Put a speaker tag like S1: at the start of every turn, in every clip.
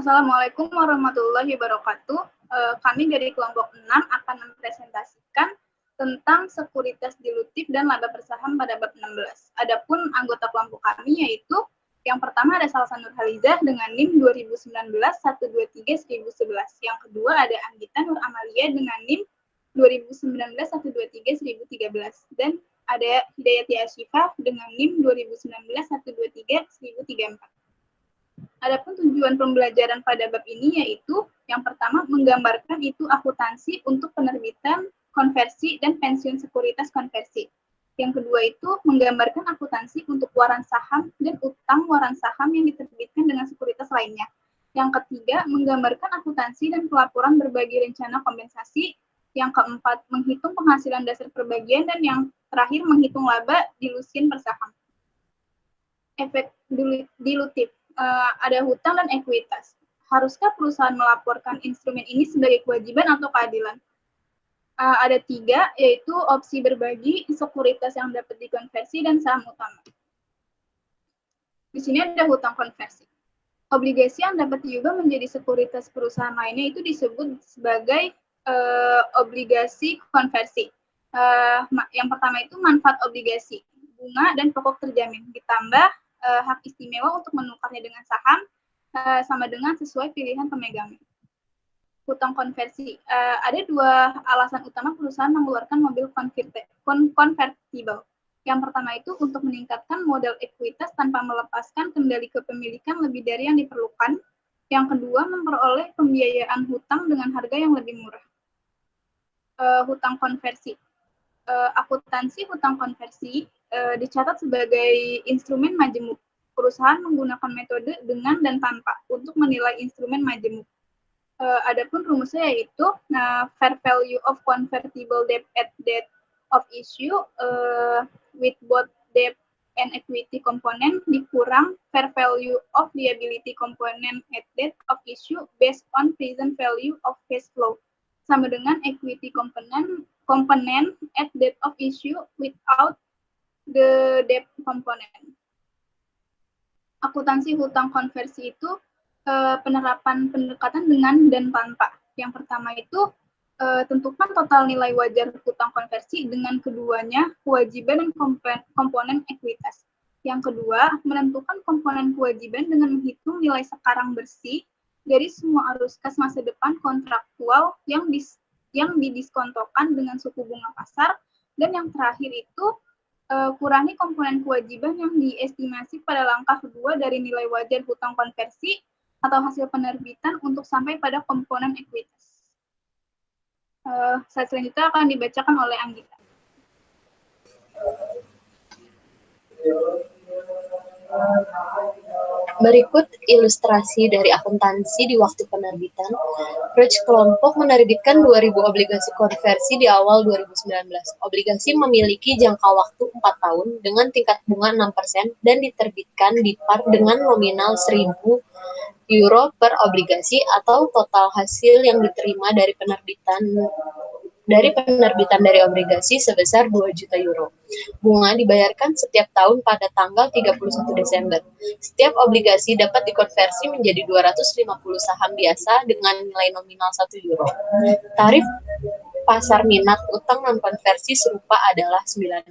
S1: Assalamualaikum warahmatullahi wabarakatuh. Kami dari kelompok 6 akan mempresentasikan tentang sekuritas dilutif dan laba bersaham pada bab 16. Adapun anggota kelompok kami yaitu yang pertama ada Salsa Nurhalizah dengan NIM 2019-123-1011. Yang kedua ada Anggita Nur Amalia dengan NIM 2019-123-1013. Dan ada Hidayati Asyifah dengan NIM 2019-123-1034. Adapun tujuan pembelajaran pada bab ini yaitu yang pertama menggambarkan itu akuntansi untuk penerbitan, konversi, dan pensiun sekuritas konversi. Yang kedua itu menggambarkan akuntansi untuk waran saham dan utang waran saham yang diterbitkan dengan sekuritas lainnya. Yang ketiga menggambarkan akuntansi dan pelaporan berbagi rencana kompensasi. Yang keempat menghitung penghasilan dasar perbagian, dan yang terakhir menghitung laba dilusin per saham. Efek dilutif. Ada hutang dan ekuitas. Haruskah perusahaan melaporkan instrumen ini sebagai kewajiban atau keadilan? Ada 3, yaitu opsi berbagi, sekuritas yang dapat dikonversi, dan saham utama. Di sini ada hutang konversi. Obligasi yang dapat diubah menjadi sekuritas perusahaan lainnya itu disebut sebagai obligasi konversi. Yang pertama itu manfaat obligasi, bunga dan pokok terjamin, ditambah hak istimewa untuk menukarnya dengan saham sama dengan sesuai pilihan pemegangnya. Hutang konversi. Ada 2 alasan utama perusahaan mengeluarkan mobil konvertible. Yang pertama itu untuk meningkatkan modal ekuitas tanpa melepaskan kendali kepemilikan lebih dari yang diperlukan. Yang kedua, memperoleh pembiayaan hutang dengan harga yang lebih murah. Hutang konversi. Akuntansi hutang konversi dicatat sebagai instrumen majemuk. Perusahaan menggunakan metode dengan dan tanpa untuk menilai instrumen majemuk. Adapun rumusnya yaitu fair value of convertible debt at date of issue with both debt and equity component dikurang fair value of liability component at date of issue based on present value of cash flow sama dengan equity component at date of issue without the debt component. Akuntansi hutang konversi itu penerapan pendekatan dengan dan tanpa. Yang pertama itu tentukan total nilai wajar hutang konversi dengan keduanya kewajiban dan komponen ekuitas. Yang kedua, menentukan komponen kewajiban dengan menghitung nilai sekarang bersih dari semua arus kas masa depan kontraktual yang didiskontokan dengan suku bunga pasar. Dan yang terakhir itu kurangi komponen kewajiban yang diestimasi pada langkah kedua dari nilai wajar hutang konversi atau hasil penerbitan untuk sampai pada komponen ekuitas. Slide selanjutnya akan dibacakan oleh Anggita.
S2: Berikut ilustrasi dari akuntansi di waktu penerbitan. Roach kelompok menerbitkan 2.000 obligasi konversi di awal 2019. Obligasi memiliki jangka waktu 4 tahun dengan tingkat bunga 6% dan diterbitkan di par dengan nominal 1.000 euro per obligasi atau total hasil yang diterima dari penerbitan dari obligasi sebesar 2 juta euro. Bunga dibayarkan setiap tahun pada tanggal 31 Desember. Setiap obligasi dapat dikonversi menjadi 250 saham biasa dengan nilai nominal 1 euro. Tarif pasar minat utang non-konversi serupa adalah 9%.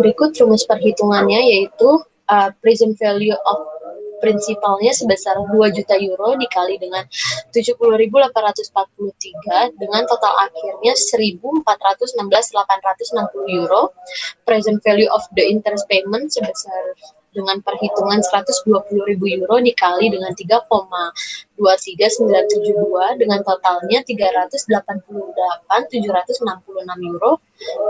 S2: Berikut rumus perhitungannya yaitu present value of prinsipalnya sebesar 2 juta euro dikali dengan 70.843 dengan total akhirnya 1.416.860 euro. Present value of the interest payment sebesar dengan perhitungan 120.000 euro dikali dengan 3,23972 dengan totalnya 388.766 euro.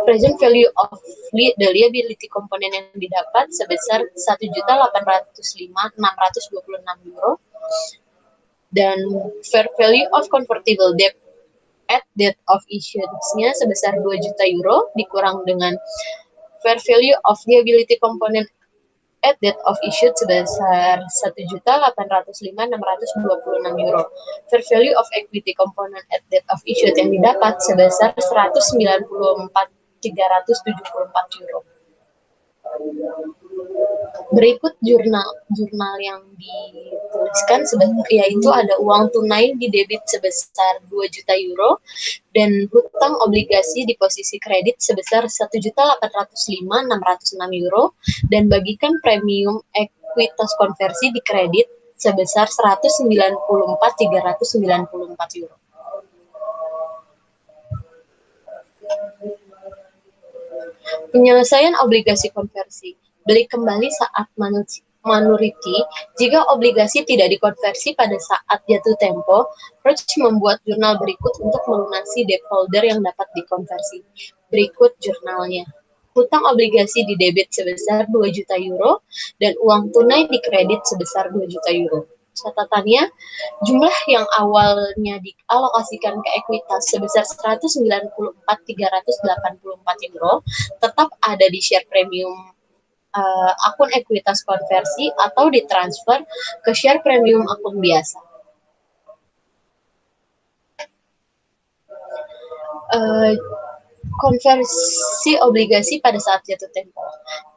S2: Present value of the liability component yang didapat sebesar 1.805.626 euro. Dan fair value of convertible debt at date of issuance-nya sebesar 2 juta euro dikurang dengan fair value of liability component at date of issue sebesar 1.805.626 euro. Fair value of equity component at date of issue yang didapat sebesar 194.374 euro. Berikut jurnal yang dituliskan yaitu ada uang tunai di debit sebesar 2 juta euro dan hutang obligasi di posisi kredit sebesar 1.805.606 euro dan bagikan premium ekuitas konversi di kredit sebesar 194.394 euro. Penyelesaian obligasi konversi. Beli kembali saat maturity. Jika obligasi tidak dikonversi pada saat jatuh tempo, Roach membuat jurnal berikut untuk melunasi debt holder yang dapat dikonversi. Berikut jurnalnya. Hutang obligasi di debit sebesar 2 juta euro dan uang tunai di kredit sebesar 2 juta euro. Catatannya, jumlah yang awalnya dialokasikan ke ekuitas sebesar 194.384 euro tetap ada di share premium akun ekuitas konversi atau ditransfer ke share premium akun biasa. Konversi obligasi pada saat jatuh tempo.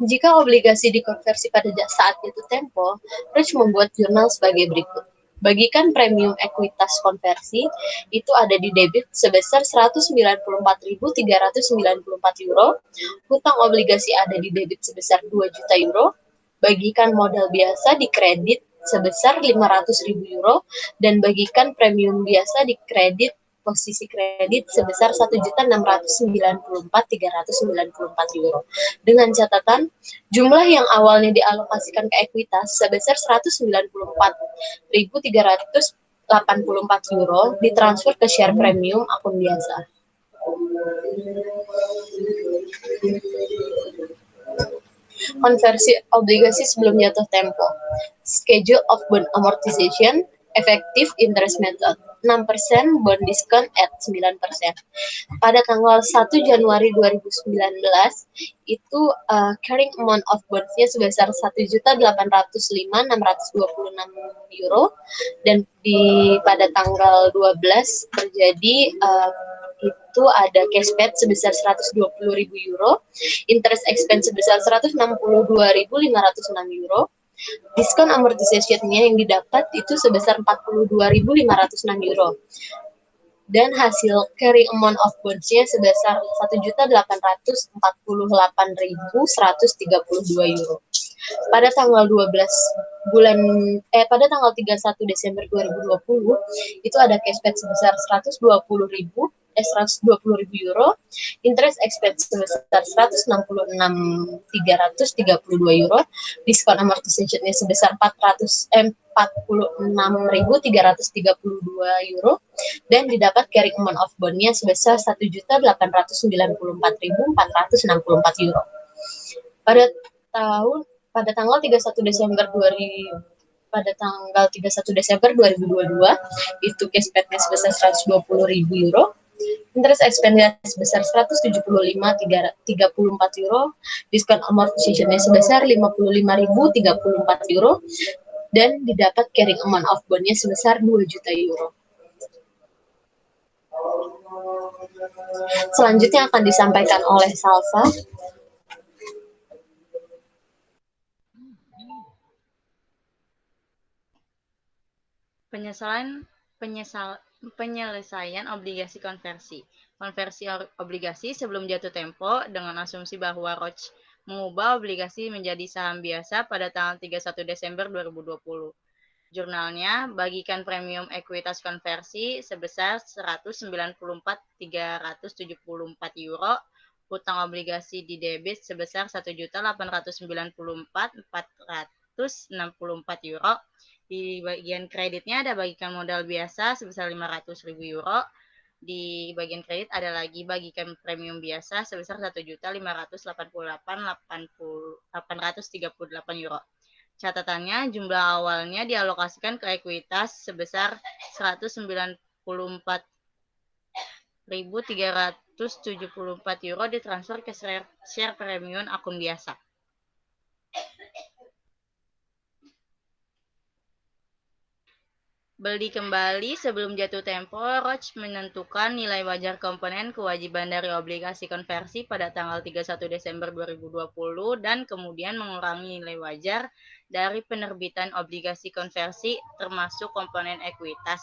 S2: Jika obligasi dikonversi pada saat jatuh tempo, Roach membuat jurnal sebagai berikut. Bagikan premium ekuitas konversi itu ada di debit sebesar 194.394 euro, hutang obligasi ada di debit sebesar 2 juta euro, bagikan modal biasa di kredit sebesar 500.000 euro, dan bagikan premium biasa di kredit posisi kredit sebesar 1.694.394 euro. Dengan catatan, jumlah yang awalnya dialokasikan ke ekuitas sebesar 194.384 euro ditransfer ke share premium akun biasa. Konversi obligasi sebelum jatuh tempo. Schedule of bond amortization, effective interest method. 6% bond discount at 9%. Pada tanggal 1 Januari 2019, itu carrying amount of bonds-nya sebesar 1.805.626 euro, dan pada tanggal 12 terjadi itu ada cashback sebesar 120.000 euro, interest expense sebesar 162.506 euro, diskon amortisasinya yang didapat itu sebesar 42.506 euro. Dan hasil carry amount of bonds-nya sebesar 1.848.132 euro. Pada tanggal 31 Desember 2020 itu ada cashback sebesar 120.000 euro, interest expense sebesar 166.332 euro, diskon amortisasinya sebesar 46.332 euro, dan didapat carrying amount of bond-nya sebesar 1.894.464 euro. Pada tanggal 31 Desember 2022 itu cashback-nya sebesar 120.000 euro, interest expense sebesar 175.334 euro, diskon amortisation-nya sebesar 55.034 euro, dan didapat carrying amount of bond-nya sebesar 2 juta euro. Selanjutnya akan disampaikan oleh Salsa.
S3: Penyelesaian obligasi konversi. Konversi obligasi sebelum jatuh tempo dengan asumsi bahwa Roach mengubah obligasi menjadi saham biasa pada tanggal 31 Desember 2020. Jurnalnya, bagikan premium ekuitas konversi sebesar 194.374 euro, hutang obligasi di debit sebesar 1.894.464 euro. Di bagian kreditnya ada bagikan modal biasa sebesar 500.000 euro. Di bagian kredit ada lagi bagikan premium biasa sebesar 1.588.838 euro. Catatannya, jumlah awalnya dialokasikan ke ekuitas sebesar 194.374 euro ditransfer ke share premium akun biasa. Beli kembali sebelum jatuh tempo, Roche menentukan nilai wajar komponen kewajiban dari obligasi konversi pada tanggal 31 Desember 2020 dan kemudian mengurangi nilai wajar dari penerbitan obligasi konversi termasuk komponen ekuitas.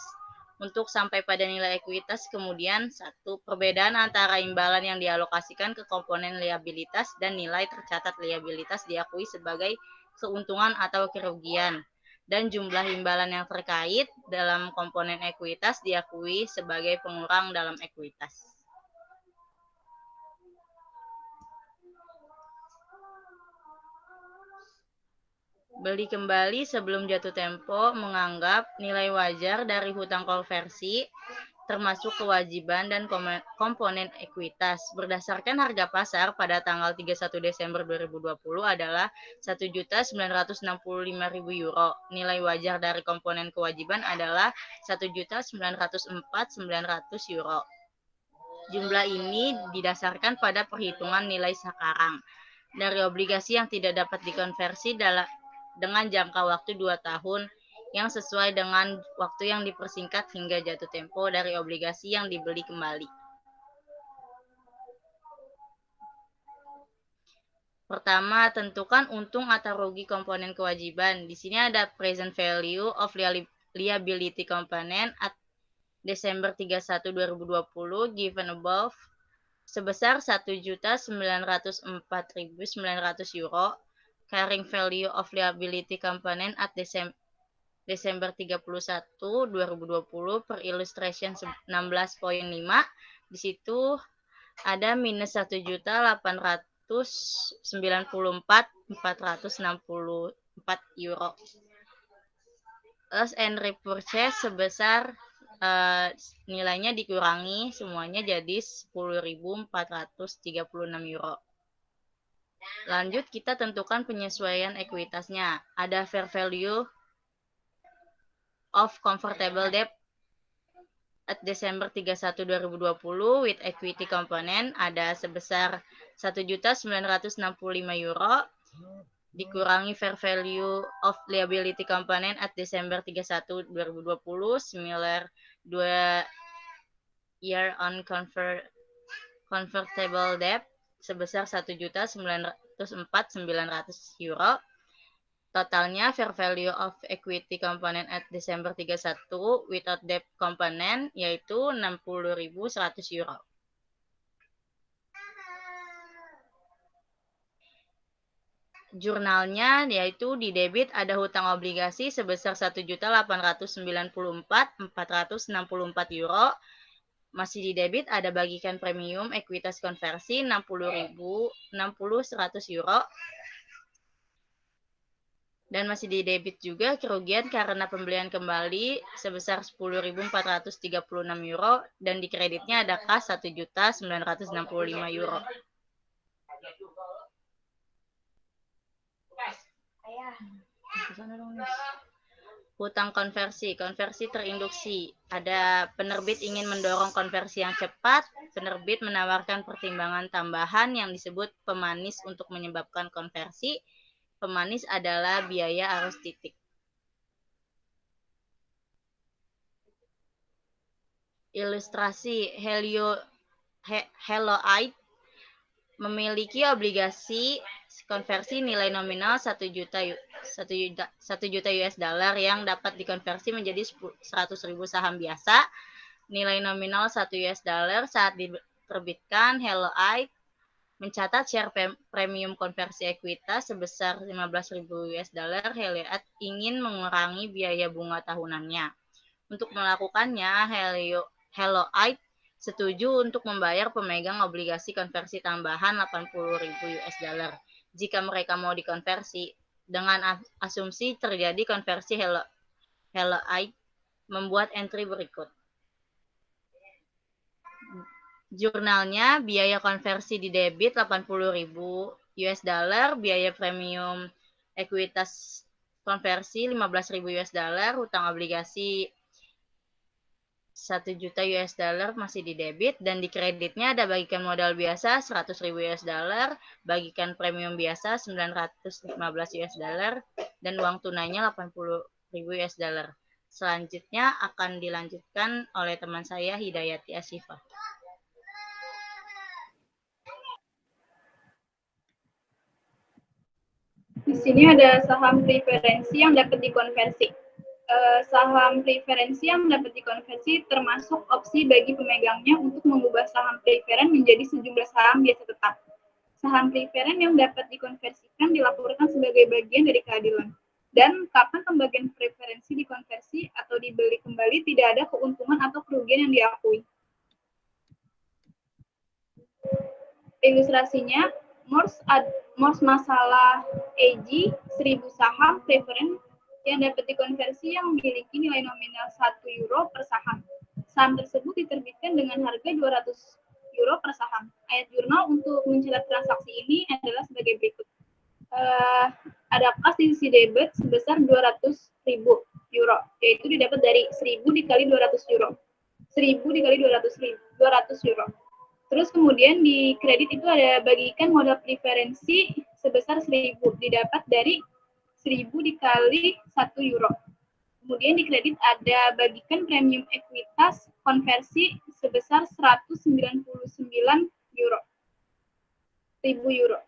S3: Untuk sampai pada nilai ekuitas, kemudian satu, perbedaan antara imbalan yang dialokasikan ke komponen liabilitas dan nilai tercatat liabilitas diakui sebagai keuntungan atau kerugian. Dan jumlah imbalan yang terkait dalam komponen ekuitas diakui sebagai pengurang dalam ekuitas. Beli kembali sebelum jatuh tempo menganggap nilai wajar dari hutang konversi termasuk kewajiban dan komponen ekuitas berdasarkan harga pasar pada tanggal 31 Desember 2020 adalah 1.965.000 euro. Nilai wajar dari komponen kewajiban adalah 1.904.900 euro. Jumlah ini didasarkan pada perhitungan nilai sekarang dari obligasi yang tidak dapat dikonversi dengan jangka waktu 2 tahun yang sesuai dengan waktu yang dipersingkat hingga jatuh tempo dari obligasi yang dibeli kembali. Pertama, tentukan untung atau rugi komponen kewajiban. Di sini ada present value of liability component at Desember 31 2020 given above sebesar 1.904.900 euro. Carrying value of liability component at Desember 31 2020 per illustration 16.5. Di situ ada minus 1.894.464 euro. Loss and repurchase sebesar nilainya dikurangi semuanya jadi 10.436 euro. Lanjut kita tentukan penyesuaian ekuitasnya. Ada fair value of convertible debt at Desember 31 2020 with equity component ada sebesar 1.965 euro dikurangi fair value of liability component at Desember 31 2020 similar 2 year on convertible debt sebesar 1.904.900 euro. Totalnya fair value of equity component at Desember 31 without debt component yaitu 60.100 euro. Jurnalnya yaitu di debit ada hutang obligasi sebesar 1.894.464 euro. Masih di debit ada bagikan premium ekuitas konversi 60.100 euro. Dan masih di debit juga kerugian karena pembelian kembali sebesar 10.436 euro dan di kreditnya ada kas 1.965 euro. Hutang konversi terinduksi. Ada penerbit ingin mendorong konversi yang cepat. Penerbit menawarkan pertimbangan tambahan yang disebut pemanis untuk menyebabkan konversi. Pemanis adalah biaya arus titik. Ilustrasi Helloite memiliki obligasi konversi nilai nominal 1 juta US dollar yang dapat dikonversi menjadi 100.000 saham biasa. Nilai nominal 1 US dollar saat diterbitkan Helloite mencatat share premium konversi ekuitas sebesar 15.000 US dollar. Helloite ingin mengurangi biaya bunga tahunannya. Untuk melakukannya, Helloite setuju untuk membayar pemegang obligasi konversi tambahan 80.000 US dollar jika mereka mau dikonversi. Dengan asumsi terjadi konversi, Helloite membuat entry berikut. Jurnalnya biaya konversi di debit 80.000 US dollar, biaya premium ekuitas konversi 15.000 US dollar, hutang obligasi 1 juta US dollar masih di debit dan di kreditnya ada bagikan modal biasa 100.000 US dollar, bagikan premium biasa 915 US dollar dan uang tunainya 80.000 US dollar. Selanjutnya akan dilanjutkan oleh teman saya Hidayati Asyifa.
S1: Di sini ada saham preferensi yang dapat dikonversi. Saham preferensi yang dapat dikonversi termasuk opsi bagi pemegangnya untuk mengubah saham preferen menjadi sejumlah saham biasa tetap. Saham preferen yang dapat dikonversikan dilaporkan sebagai bagian dari keadilan. Dan kapan pembagian preferensi dikonversi atau dibeli kembali tidak ada keuntungan atau kerugian yang diakui. Ilustrasinya, Mors masalah AG 1000 saham preferen yang dapat dikonversi yang memiliki nilai nominal 1 euro per saham. Saham tersebut diterbitkan dengan harga 200 euro per saham. Ayat jurnal untuk mencatat transaksi ini adalah sebagai berikut. Ada kas di sisi debit sebesar 200.000 euro, yaitu didapat dari 1000 dikali 200 euro. 1000 dikali 200 euro. Terus kemudian di kredit itu ada bagikan modal preferensi sebesar 1000, didapat dari 1000 dikali 1 euro. Kemudian di kredit ada bagikan premium ekuitas konversi sebesar 199 euro. 1000 euro.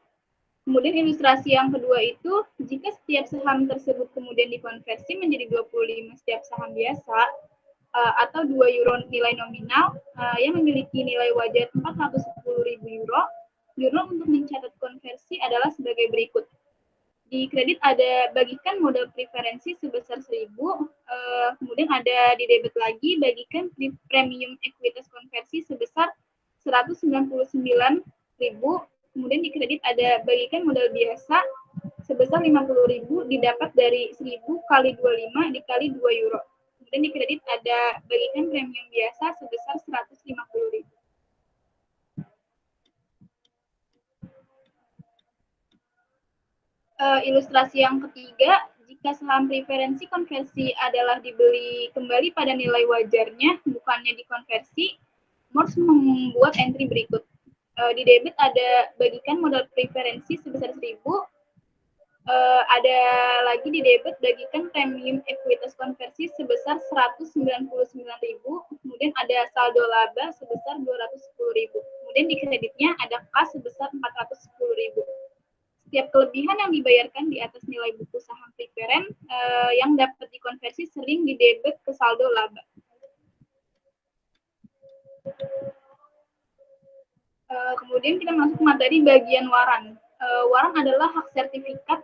S1: Kemudian ilustrasi yang kedua itu, jika setiap saham tersebut kemudian dikonversi menjadi 25 setiap saham biasa, atau 2 euro nilai nominal yang memiliki nilai wajar 410.000 euro, jurnal untuk mencatat konversi adalah sebagai berikut. Di kredit ada bagikan modal preferensi sebesar 1000, kemudian ada di debit lagi bagikan premium ekuitas konversi sebesar 199.000, kemudian di kredit ada bagikan modal biasa sebesar 50.000 didapat dari 1000 kali 25 dikali 2 euro. Kemudian di kredit ada bagikan premium biasa sebesar 150.000. Ilustrasi yang ketiga, jika saham preferensi konversi adalah dibeli kembali pada nilai wajarnya, bukannya dikonversi, Mors membuat entry berikut. Di debit ada bagikan modal preferensi sebesar 1000, ada lagi di debit bagikan premium ekuitas konversi sebesar 199.000, kemudian ada saldo laba sebesar 210.000. Kemudian di kreditnya ada kas sebesar 410.000. Setiap kelebihan yang dibayarkan di atas nilai buku saham preferen yang dapat dikonversi sering di debit ke saldo laba. Kemudian kita masuk materi bagian waran. Waran adalah hak sertifikat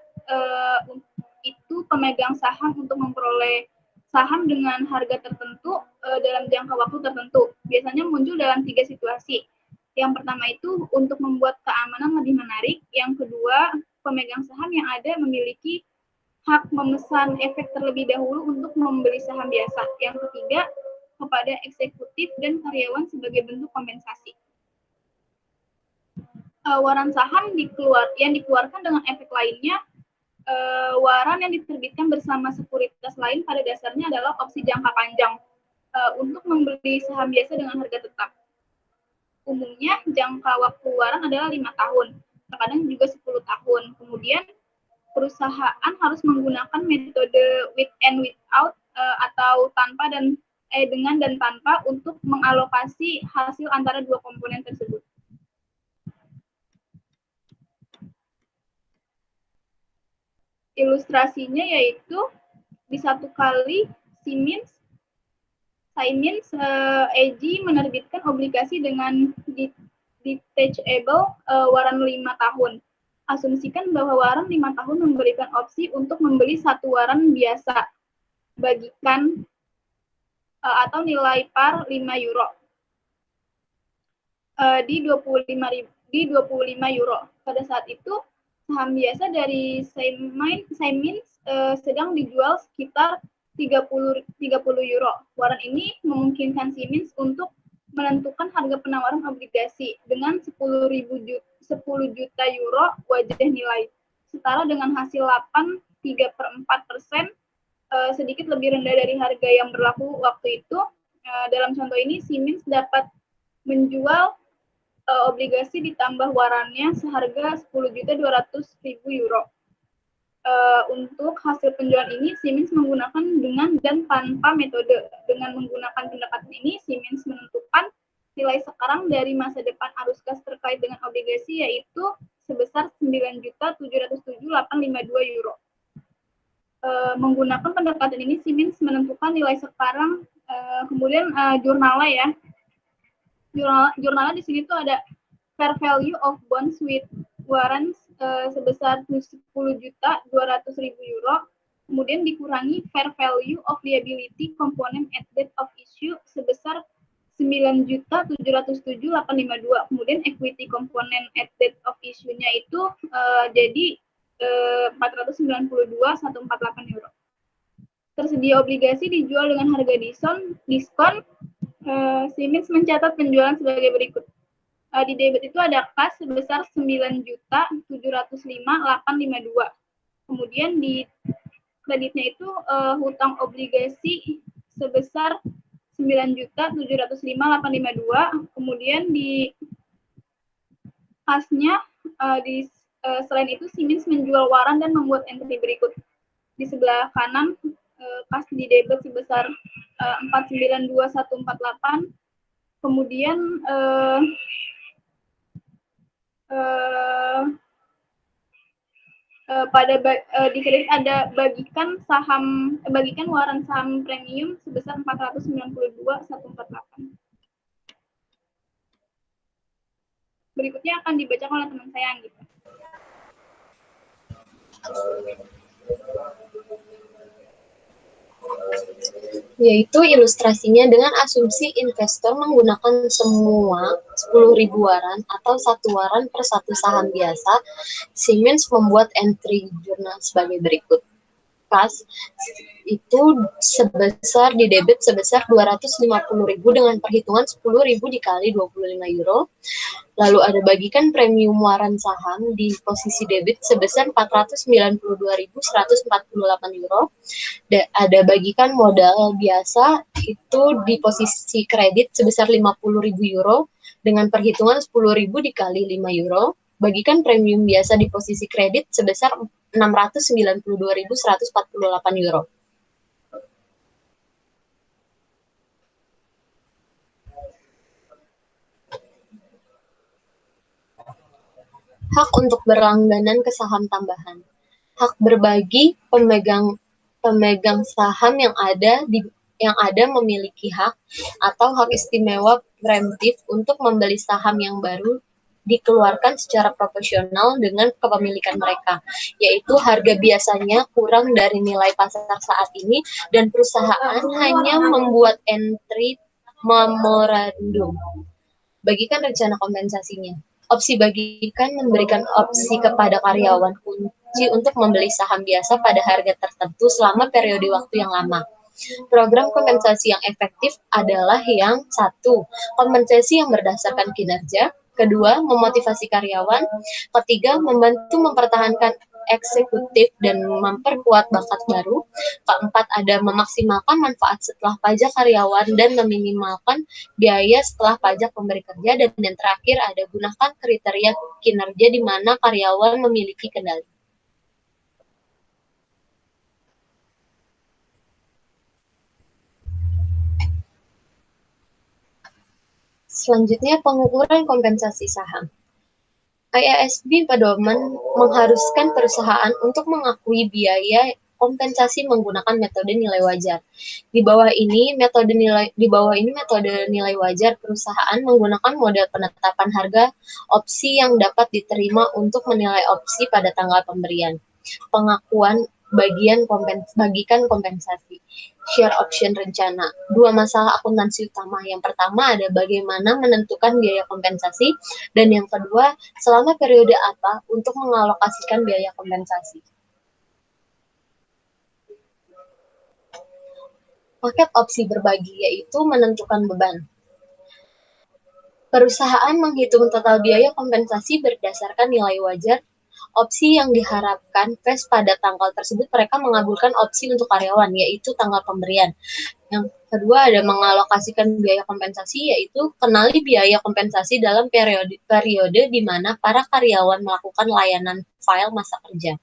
S1: itu pemegang saham untuk memperoleh saham dengan harga tertentu dalam jangka waktu tertentu. Biasanya muncul dalam 3 situasi. Yang pertama itu untuk membuat keamanan lebih menarik. Yang kedua, pemegang saham yang ada memiliki hak memesan efek terlebih dahulu untuk membeli saham biasa. Yang ketiga, kepada eksekutif dan karyawan sebagai bentuk kompensasi. Waran saham yang dikeluarkan dengan efek lainnya, waran yang diterbitkan bersama sekuritas lain pada dasarnya adalah opsi jangka panjang untuk membeli saham biasa dengan harga tetap. Umumnya jangka waktu waran adalah 5 tahun, terkadang juga 10 tahun. Kemudian perusahaan harus menggunakan metode with and without atau tanpa dan dengan dan tanpa untuk mengalokasi hasil antara dua komponen tersebut. Ilustrasinya yaitu di satu kali Siemens AG menerbitkan obligasi dengan detachable waran 5 tahun. Asumsikan bahwa waran 5 tahun memberikan opsi untuk membeli satu waran biasa bagikan atau nilai par 5 euro di 25 euro. Pada saat itu saham biasa dari Siemens sedang dijual sekitar 30 euro. Waran ini memungkinkan Siemens untuk menentukan harga penawaran obligasi dengan 10 juta euro wajah nilai, setara dengan hasil 8,3/4%, sedikit lebih rendah dari harga yang berlaku waktu itu. Dalam contoh ini, Siemens dapat menjual obligasi ditambah warannya seharga 10.200.000 euro. Untuk hasil penjualan ini, Siemens menggunakan dengan dan tanpa metode. Dengan menggunakan pendekatan ini, Siemens menentukan nilai sekarang dari masa depan arus gas terkait dengan obligasi, yaitu sebesar 9.707.852 euro. Menggunakan pendekatan ini, Siemens menentukan nilai sekarang, kemudian jurnalnya ya. Jurnalnya di sini tuh ada fair value of bonds with warrants sebesar 10.200.000 euro, kemudian dikurangi fair value of liability component at date of issue sebesar 9.707.852, kemudian equity component at date of issue-nya itu jadi 492.148 euro. Tersedia obligasi dijual dengan harga diskon. Siemens mencatat penjualan sebagai berikut. Di debit itu ada kas sebesar 9.705.852. Kemudian di kreditnya itu hutang obligasi sebesar 9.705.852. Kemudian di kasnya selain itu Siemens menjual waran dan membuat entry berikut. Di sebelah kanan kas di debit sebesar 492.148. Kemudian di kredit ada bagikan waran saham premium sebesar 492.148. Berikutnya akan dibacakan oleh teman saya Anggita.
S2: Yaitu ilustrasinya dengan asumsi investor menggunakan semua 10.000 waran atau satu waran per satu saham biasa. Siemens membuat entry jurnal sebagai berikut. Kas itu sebesar di debit sebesar 250.000 dengan perhitungan 10.000 dikali 25 euro. Lalu ada bagikan premium waran saham di posisi debit sebesar 492.148 euro. Ada bagikan modal biasa itu di posisi kredit sebesar 50.000 euro dengan perhitungan 10.000 dikali 5 euro. Bagikan premium biasa di posisi kredit sebesar 692.148 euro. Hak untuk berlangganan ke saham tambahan. Hak berbagi pemegang saham yang ada memiliki hak atau hak istimewa preemptif untuk membeli saham yang baru dikeluarkan secara proporsional dengan kepemilikan mereka, yaitu harga biasanya kurang dari nilai pasar saat ini dan perusahaan hanya membuat entry memorandum. Bagikan rencana kompensasinya. Opsi bagikan memberikan opsi kepada karyawan kunci untuk membeli saham biasa pada harga tertentu selama periode waktu yang lama. Program kompensasi yang efektif adalah yang satu, kompensasi yang berdasarkan kinerja. Kedua, memotivasi karyawan. Ketiga, membantu mempertahankan eksekutif dan memperkuat bakat baru. Keempat, ada memaksimalkan manfaat setelah pajak karyawan dan meminimalkan biaya setelah pajak pemberi kerja. Dan yang terakhir, ada gunakan kriteria kinerja di mana karyawan memiliki kendali. Selanjutnya, pengukuran kompensasi saham. IASB pedoman mengharuskan perusahaan untuk mengakui biaya kompensasi menggunakan metode nilai wajar. Di bawah ini metode nilai wajar perusahaan menggunakan model penetapan harga opsi yang dapat diterima untuk menilai opsi pada tanggal pemberian. Pengakuan bagikan kompensasi. Share option rencana. Dua masalah akuntansi utama. Yang pertama ada bagaimana menentukan biaya kompensasi, dan yang kedua selama periode apa untuk mengalokasikan biaya kompensasi. Paket opsi berbagi yaitu menentukan beban. Perusahaan menghitung total biaya kompensasi berdasarkan nilai wajar opsi yang diharapkan vest pada tanggal tersebut. Mereka mengabulkan opsi untuk karyawan, yaitu tanggal pemberian. Yang kedua ada mengalokasikan biaya kompensasi, yaitu kenali biaya kompensasi dalam periode di mana para karyawan melakukan layanan file masa kerja.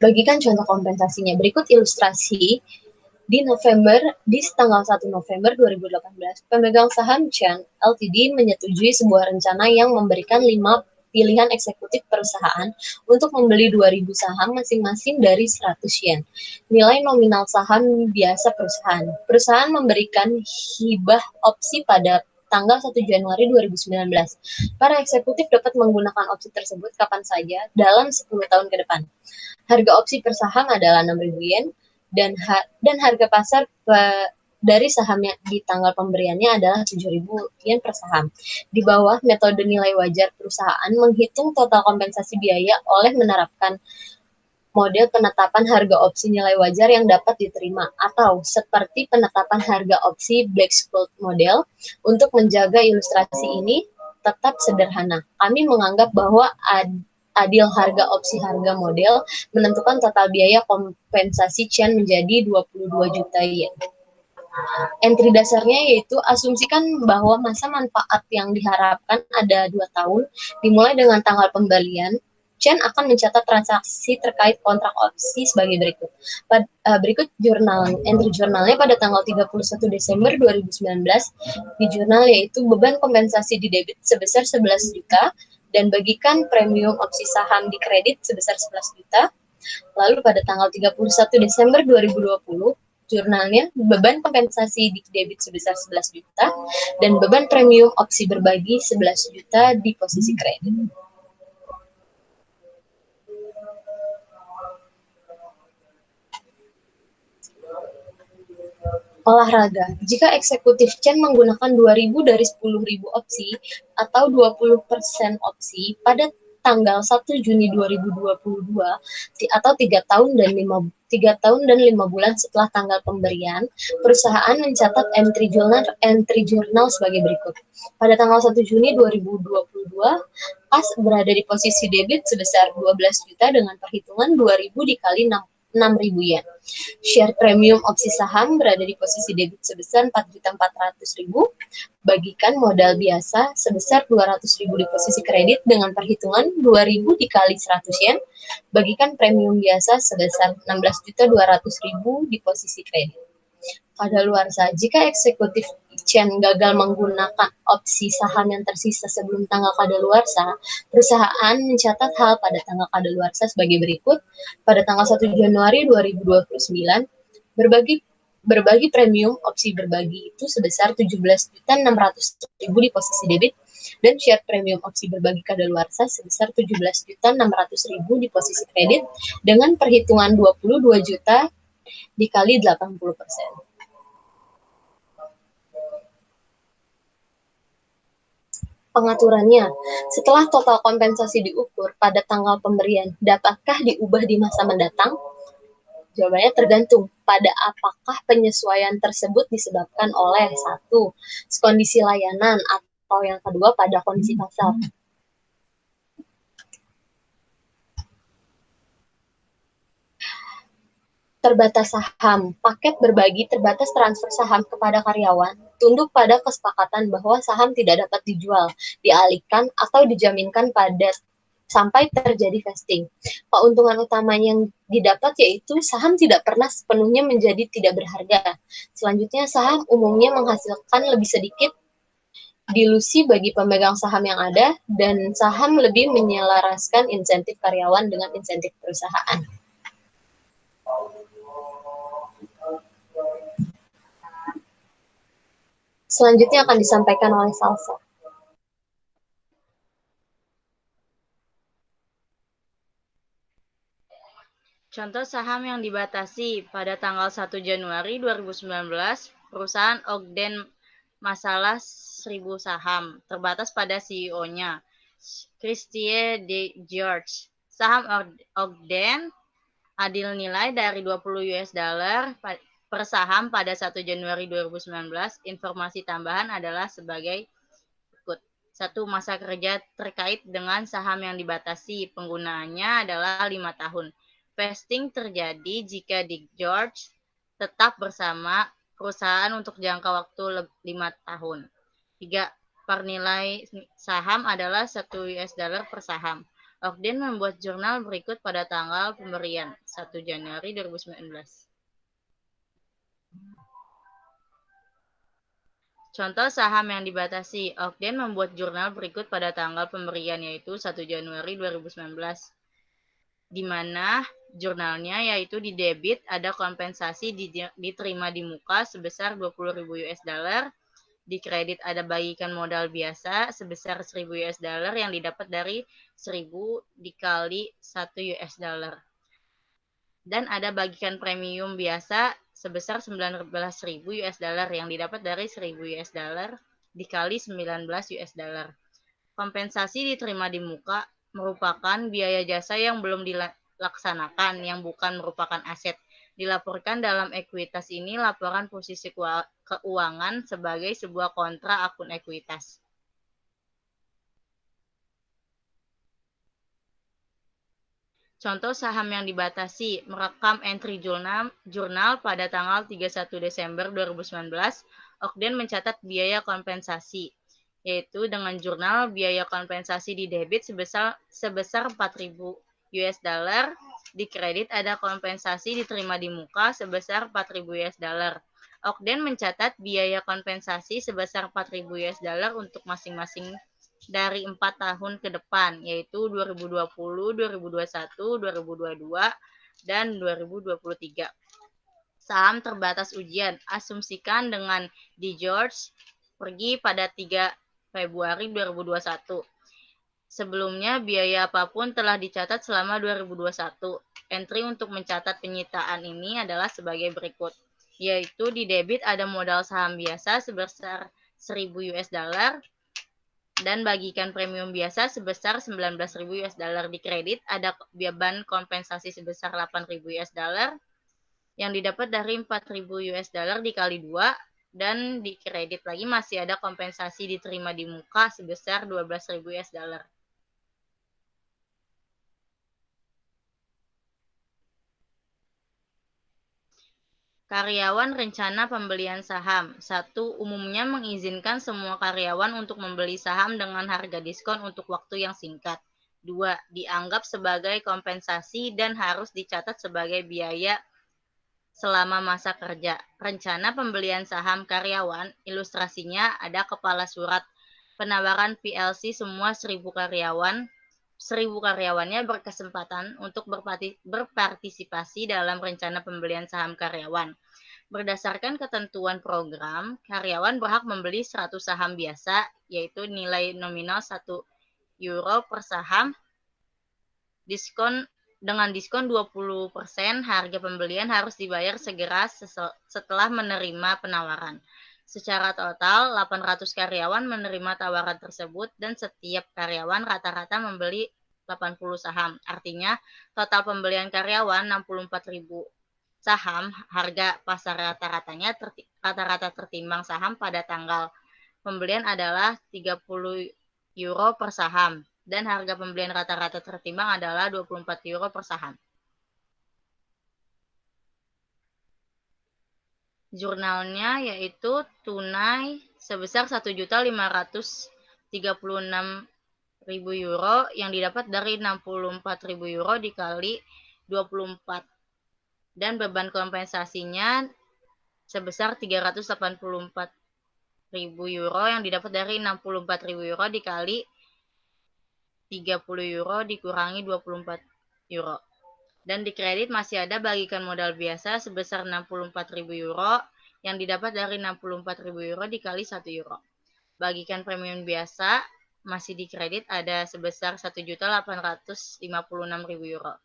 S2: Bagikan contoh kompensasinya. Berikut ilustrasi di tanggal 1 November 2018, pemegang saham Chen Ltd menyetujui sebuah rencana yang memberikan 5 pilihan eksekutif perusahaan untuk membeli 2.000 saham masing-masing dari 100 yen. Nilai nominal saham biasa perusahaan. Perusahaan memberikan hibah opsi pada tanggal 1 Januari 2019. Para eksekutif dapat menggunakan opsi tersebut kapan saja dalam 10 tahun ke depan. Harga opsi per saham adalah 6.000 yen dan harga pasar dari sahamnya di tanggal pemberiannya adalah 7.000 yen per saham. Di bawah, metode nilai wajar perusahaan menghitung total kompensasi biaya oleh menerapkan model penetapan harga opsi nilai wajar yang dapat diterima, atau seperti penetapan harga opsi Black-Scholes model. Untuk menjaga ilustrasi ini tetap sederhana, kami menganggap bahwa adil harga opsi harga model menentukan total biaya kompensasi Chen menjadi 22 juta yen. Entry dasarnya yaitu asumsikan bahwa masa manfaat yang diharapkan ada 2 tahun, dimulai dengan tanggal pembelian. Chen akan mencatat transaksi terkait kontrak opsi sebagai berikut. Berikut entry jurnalnya pada tanggal 31 Desember 2019. Di jurnal yaitu beban kompensasi di debit sebesar 11 juta, dan bagikan premium opsi saham di kredit sebesar 11 juta. Lalu pada tanggal 31 Desember 2020, jurnalnya beban kompensasi di debit sebesar 11 juta dan beban premium opsi berbagi 11 juta di posisi kredit. Olahraga. Jika eksekutif Chen menggunakan 2.000 dari 10.000 opsi atau 20% opsi pada tanggal 1 Juni 2022 atau 3 tahun dan 5 bulan setelah tanggal pemberian, perusahaan mencatat entry jurnal sebagai berikut. Pada tanggal 1 Juni 2022, pas berada di posisi debit sebesar 12 juta dengan perhitungan 2.000 dikali 6.000 yen. Share premium opsi saham berada di posisi debit sebesar 4.400.000, bagikan modal biasa sebesar 200.000 di posisi kredit dengan perhitungan 2.000 dikali 100 yen, bagikan premium biasa sebesar 16.200.000 di posisi kredit. Kadaluarsa. Jika eksekutif Chen gagal menggunakan opsi saham yang tersisa sebelum tanggal kadaluarsa, perusahaan mencatat hal pada tanggal kadaluarsa sebagai berikut. Pada tanggal 1 Januari 2029, berbagi premium opsi berbagi itu sebesar 17.600.000 di posisi debit, dan share premium opsi berbagi kadaluarsa sebesar 17.600.000 di posisi kredit dengan perhitungan 22 juta dikali 80%. Pengaturannya, setelah total kompensasi diukur pada tanggal pemberian, dapatkah diubah di masa mendatang? Jawabannya tergantung pada apakah penyesuaian tersebut disebabkan oleh 1. Kondisi layanan, atau yang kedua pada kondisi pasar. Terbatas saham, paket berbagi terbatas transfer saham kepada karyawan, tunduk pada kesepakatan bahwa saham tidak dapat dijual, dialihkan, atau dijaminkan sampai terjadi vesting. Keuntungan utamanya yang didapat yaitu saham tidak pernah sepenuhnya menjadi tidak berharga. Selanjutnya, saham umumnya menghasilkan lebih sedikit dilusi bagi pemegang saham yang ada, dan saham lebih menyelaraskan insentif karyawan dengan insentif perusahaan. Selanjutnya akan disampaikan oleh Salsa.
S3: Contoh saham yang dibatasi pada tanggal 1 Januari 2019, perusahaan Ogden masalah 1.000 saham, terbatas pada CEO-nya, Christie de George. Saham Ogden adil nilai dari 20 US dollar per saham pada 1 Januari 2019. Informasi tambahan adalah sebagai berikut. 1. Masa kerja terkait dengan saham yang dibatasi, penggunaannya adalah 5 tahun. Vesting terjadi jika Dick George tetap bersama perusahaan untuk jangka waktu 5 tahun. 3. Per nilai saham adalah 1 US dollar per saham. Ogden membuat jurnal berikut pada tanggal pemberian 1 Januari 2019. Contoh saham yang dibatasi. Ogden membuat jurnal berikut pada tanggal pemberian yaitu 1 Januari 2019. Di mana jurnalnya yaitu di debit ada kompensasi diterima di muka sebesar 20.000 US dollar, di kredit ada bagikan modal biasa sebesar 1.000 US dollar yang didapat dari 1.000 dikali 1 US dollar. Dan ada bagikan premium biasa sebesar 19.000 US dollar yang didapat dari 1.000 US dollar dikali 19 US dollar. Kompensasi diterima di muka merupakan biaya jasa yang belum dilaksanakan, yang bukan merupakan aset. Dilaporkan dalam ekuitas ini laporan posisi keuangan sebagai sebuah kontra akun ekuitas. Contoh saham yang dibatasi, merekam entry jurnal pada tanggal 31 Desember 2019, Ogden mencatat biaya kompensasi, yaitu dengan jurnal biaya kompensasi di debit sebesar 4.000 US dollar, di kredit ada kompensasi diterima di muka sebesar 4.000 US dollar. Ogden mencatat biaya kompensasi sebesar 4.000 US dollar untuk masing-masing dari 4 tahun ke depan, yaitu 2020, 2021, 2022, dan 2023. Saham terbatas ujian, asumsikan dengan D. George pergi pada 3 Februari 2021. Sebelumnya, biaya apapun telah dicatat selama 2021. Entry untuk mencatat penyitaan ini adalah sebagai berikut, yaitu di debit ada modal saham biasa sebesar 1.000 US dollar, dan bagikan premium biasa sebesar 19.000 US dollar. Di kredit ada beban kompensasi sebesar 8.000 US dollar yang didapat dari 4.000 US dollar dikali 2, dan di kredit lagi masih ada kompensasi diterima di muka sebesar 12.000 US dollar. Karyawan rencana pembelian saham. 1. Umumnya mengizinkan semua karyawan untuk membeli saham dengan harga diskon untuk waktu yang singkat. 2. Dianggap sebagai kompensasi dan harus dicatat sebagai biaya selama masa kerja. Rencana pembelian saham karyawan, ilustrasinya ada kepala surat penawaran PLC semua 1.000 karyawannya berkesempatan untuk berpartisipasi dalam rencana pembelian saham karyawan. Berdasarkan ketentuan program, karyawan berhak membeli 100 saham biasa, yaitu nilai nominal 1 euro per saham, dengan diskon 20%, harga pembelian harus dibayar segera setelah menerima penawaran. Secara total, 800 karyawan menerima tawaran tersebut dan setiap karyawan rata-rata membeli 80 saham. Artinya, total pembelian karyawan 64.000 saham, harga pasar rata-rata tertimbang saham pada tanggal pembelian adalah 30 euro per saham, dan harga pembelian rata-rata tertimbang adalah 24 euro per saham. Jurnalnya yaitu tunai sebesar 1.536.000 euro yang didapat dari 64.000 euro dikali 24, dan beban kompensasinya sebesar 384.000 euro yang didapat dari 64.000 euro dikali 30 euro dikurangi 24 euro. Dan di kredit masih ada bagikan modal biasa sebesar 64.000 euro yang didapat dari 64.000 euro dikali 1 euro. Bagikan premium biasa masih di kredit ada sebesar 1.856.000 euro.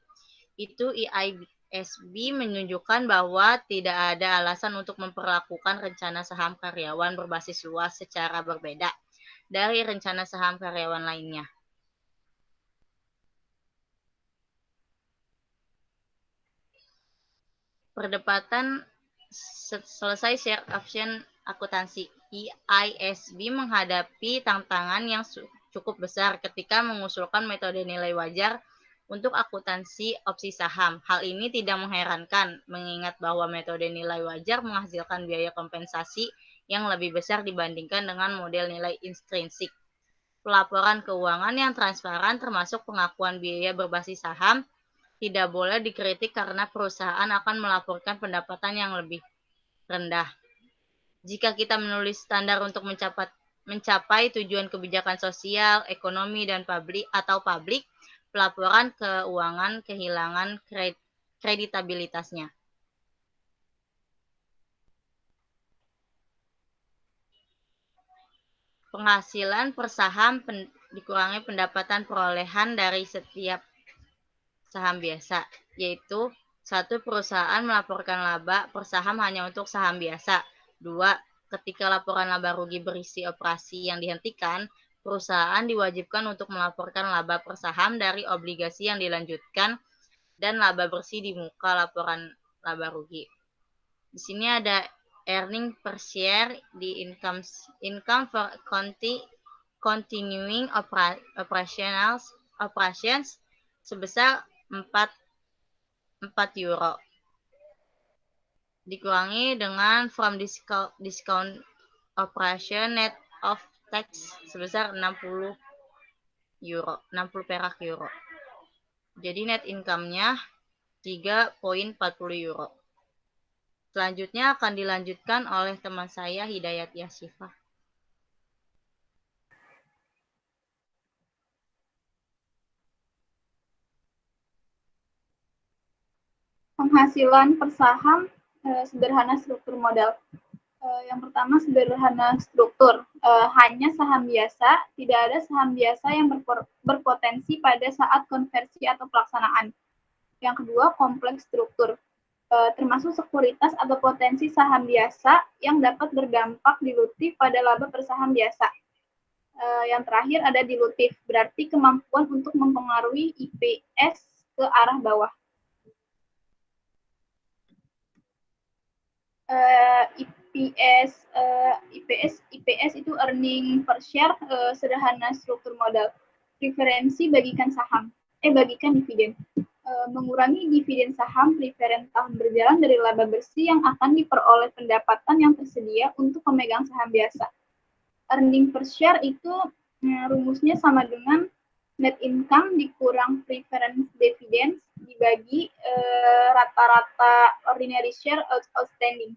S3: Itu IISB menunjukkan bahwa tidak ada alasan untuk memperlakukan rencana saham karyawan berbasis luas secara berbeda dari rencana saham karyawan lainnya. Perdebatan selesai share option akuntansi. IISB menghadapi tantangan yang cukup besar ketika mengusulkan metode nilai wajar untuk akuntansi opsi saham. Hal ini tidak mengherankan, mengingat bahwa metode nilai wajar menghasilkan biaya kompensasi yang lebih besar dibandingkan dengan model nilai intrinsik. Pelaporan keuangan yang transparan termasuk pengakuan biaya berbasis saham tidak boleh dikritik karena perusahaan akan melaporkan pendapatan yang lebih rendah. Jika kita menulis standar untuk mencapai tujuan kebijakan sosial, ekonomi, dan publik, pelaporan keuangan kehilangan kreditabilitasnya. Penghasilan per saham dikurangi pendapatan perolehan dari setiap saham biasa, yaitu 1. Perusahaan melaporkan laba per saham hanya untuk saham biasa. 2. Ketika laporan laba rugi berisi operasi yang dihentikan, perusahaan diwajibkan untuk melaporkan laba per saham dari obligasi yang dilanjutkan dan laba bersih di muka laporan laba rugi. Di sini ada earning per share di income for continuing operations sebesar 4 euro. Dikurangi dengan from discount operation net of tax sebesar 60 perak euro. Jadi net income-nya 3,40 euro. Selanjutnya akan dilanjutkan oleh teman saya Hidayat Yasifah.
S1: Penghasilan per saham, sederhana struktur modal. Yang pertama, sederhana struktur. Hanya saham biasa, tidak ada saham biasa yang berpotensi pada saat konversi atau pelaksanaan. Yang kedua, kompleks struktur. Termasuk sekuritas atau potensi saham biasa yang dapat berdampak dilutif pada laba per saham biasa. Yang terakhir ada dilutif, berarti kemampuan untuk mempengaruhi IPS ke arah bawah. IPS itu earning per share, sederhana struktur modal. Preferensi bagikan dividen. Mengurangi dividen saham preferen tahun berjalan dari laba bersih yang akan diperoleh pendapatan yang tersedia untuk pemegang saham biasa. Earning per share itu rumusnya sama dengan net income dikurang preference dividends dibagi rata-rata ordinary share outstanding.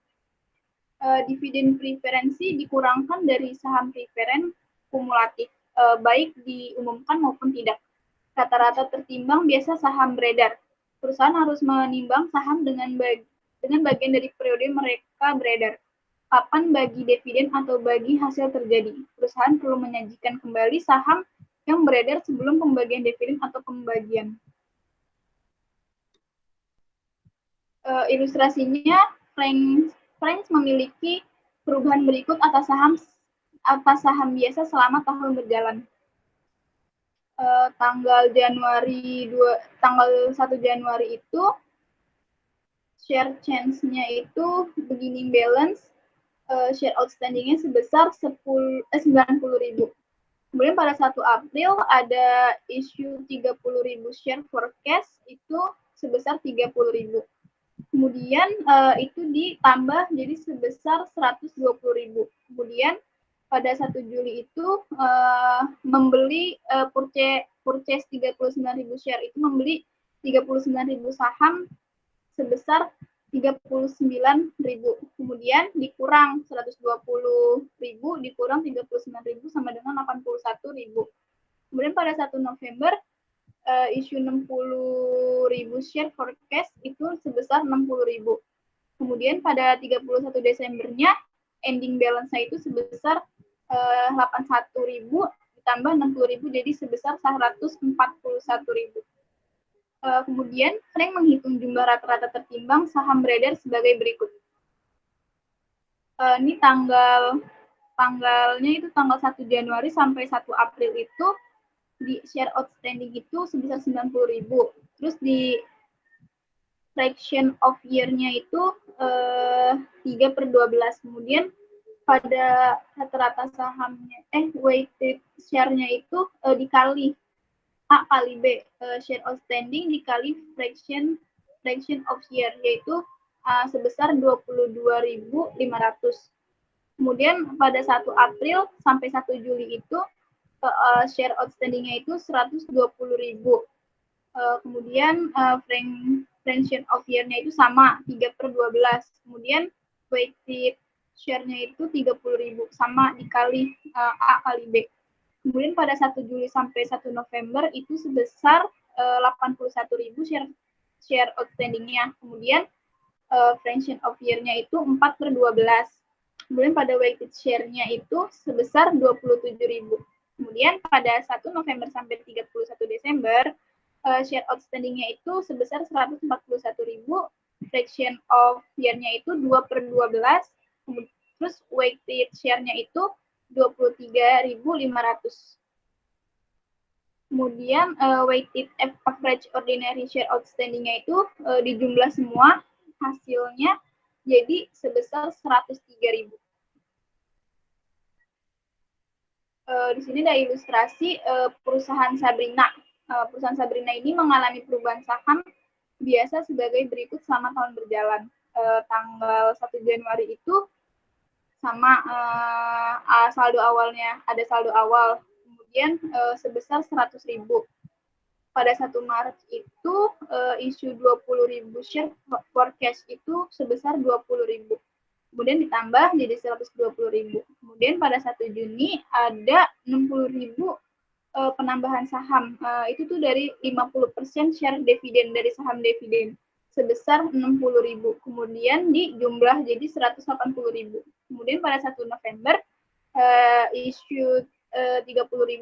S1: Dividen preferensi dikurangkan dari saham preferen kumulatif, baik diumumkan maupun tidak. Rata-rata tertimbang biasa saham beredar. Perusahaan harus menimbang saham dengan bagian dari periode mereka beredar. Kapan bagi dividen atau bagi hasil terjadi. Perusahaan perlu menyajikan kembali saham yang beredar sebelum pembagian dividen atau pembagian. Ilustrasinya, Frank memiliki perubahan berikut atas saham biasa selama tahun berjalan. Tanggal 1 Januari itu share change-nya itu beginning balance share outstanding-nya sebesar 90.000. Kemudian pada 1 April ada issue 30.000 share forecast itu sebesar 30.000. Kemudian itu ditambah jadi sebesar 120.000. Kemudian pada 1 Juli itu membeli purchase 39.000 share itu membeli 39.000 saham sebesar 39.000. Kemudian dikurang 120.000 dikurang 39.000 sama dengan 81.000. Kemudian pada 1 November issue 60.000 share forecast itu sebesar 60.000. Kemudian pada 31 Desembernya ending balance-nya itu sebesar 81.000 ditambah 60.000 jadi sebesar 141.000. Kemudian Frank menghitung jumlah rata-rata tertimbang saham beredar sebagai berikut. Ini tanggalnya itu tanggal 1 Januari sampai 1 April itu di share outstanding itu sebesar 90.000. Terus di fraction of year-nya itu 3/12. Kemudian pada rata-rata sahamnya weighted share-nya itu dikali A kali B, share outstanding dikali fraction of year, yaitu sebesar 22.500. Kemudian pada 1 April sampai 1 Juli itu share outstanding-nya itu 120.000. Kemudian fraction of year-nya itu sama, 3/12. Kemudian weighted share-nya itu 30.000, sama dikali A kali B. Kemudian pada 1 Juli sampai 1 November itu sebesar 81.000 share outstanding-nya. Kemudian fraction of year-nya itu 4/12. Kemudian pada weighted share-nya itu sebesar 27.000. Kemudian pada 1 November sampai 31 Desember, share outstanding-nya itu sebesar 141.000, fraction of year-nya itu 2/12, terus weighted share-nya itu 23.500. Kemudian weighted average ordinary share outstanding-nya itu dijumlah semua, hasilnya jadi sebesar 103.000. Di sini ada ilustrasi perusahaan Sabrina. Perusahaan Sabrina ini mengalami perubahan saham biasa sebagai berikut selama tahun berjalan. Tanggal 1 Januari itu sama saldo awalnya, ada saldo awal, kemudian sebesar 100.000. Pada 1 Maret itu issue 20.000 share for cash itu sebesar 20.000. Kemudian ditambah jadi 120.000. Kemudian pada 1 Juni ada 60.000 penambahan saham. Itu tuh dari 50% share dividen dari saham dividen sebesar 60.000. Kemudian dijumlah jadi 180.000. Kemudian pada 1 November issue 30.000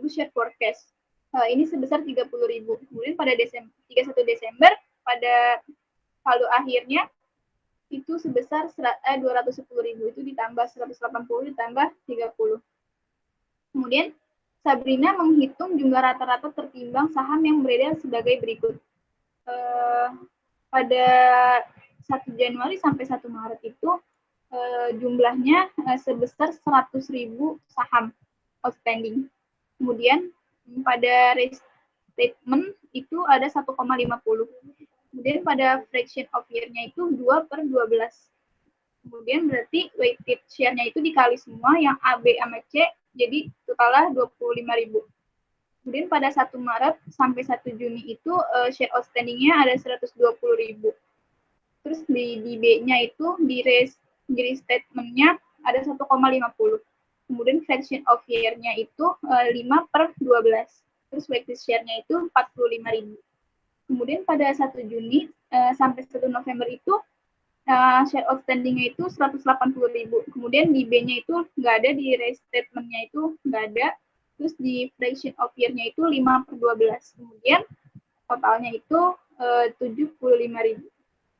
S1: share for cash. Ini sebesar 30.000. Kemudian pada 31 Desember pada saldo akhirnya itu sebesar 210.000, itu ditambah 180 ditambah 30. Kemudian Sabrina menghitung jumlah rata-rata tertimbang saham yang beredar sebagai berikut. Pada 1 Januari sampai 1 Maret itu jumlahnya sebesar 100.000 saham outstanding. Kemudian pada restatement itu ada 1,50. Kemudian pada fraction of year-nya itu 2/12. Kemudian berarti weighted share-nya itu dikali semua yang A, B, sama C, jadi totalnya 25.000. Kemudian pada 1 Maret sampai 1 Juni itu share outstanding-nya ada 120.000. Terus di B-nya itu di restatement-nya ada 1,50. Kemudian fraction of year-nya itu 5/12. Terus weighted share-nya itu 45.000. Kemudian pada 1 Juni sampai 1 November itu share outstanding-nya itu 180.000. Kemudian di B-nya itu nggak ada, di restatement-nya itu nggak ada. Terus di fraction of year-nya itu 5/12. Kemudian totalnya itu 75.000.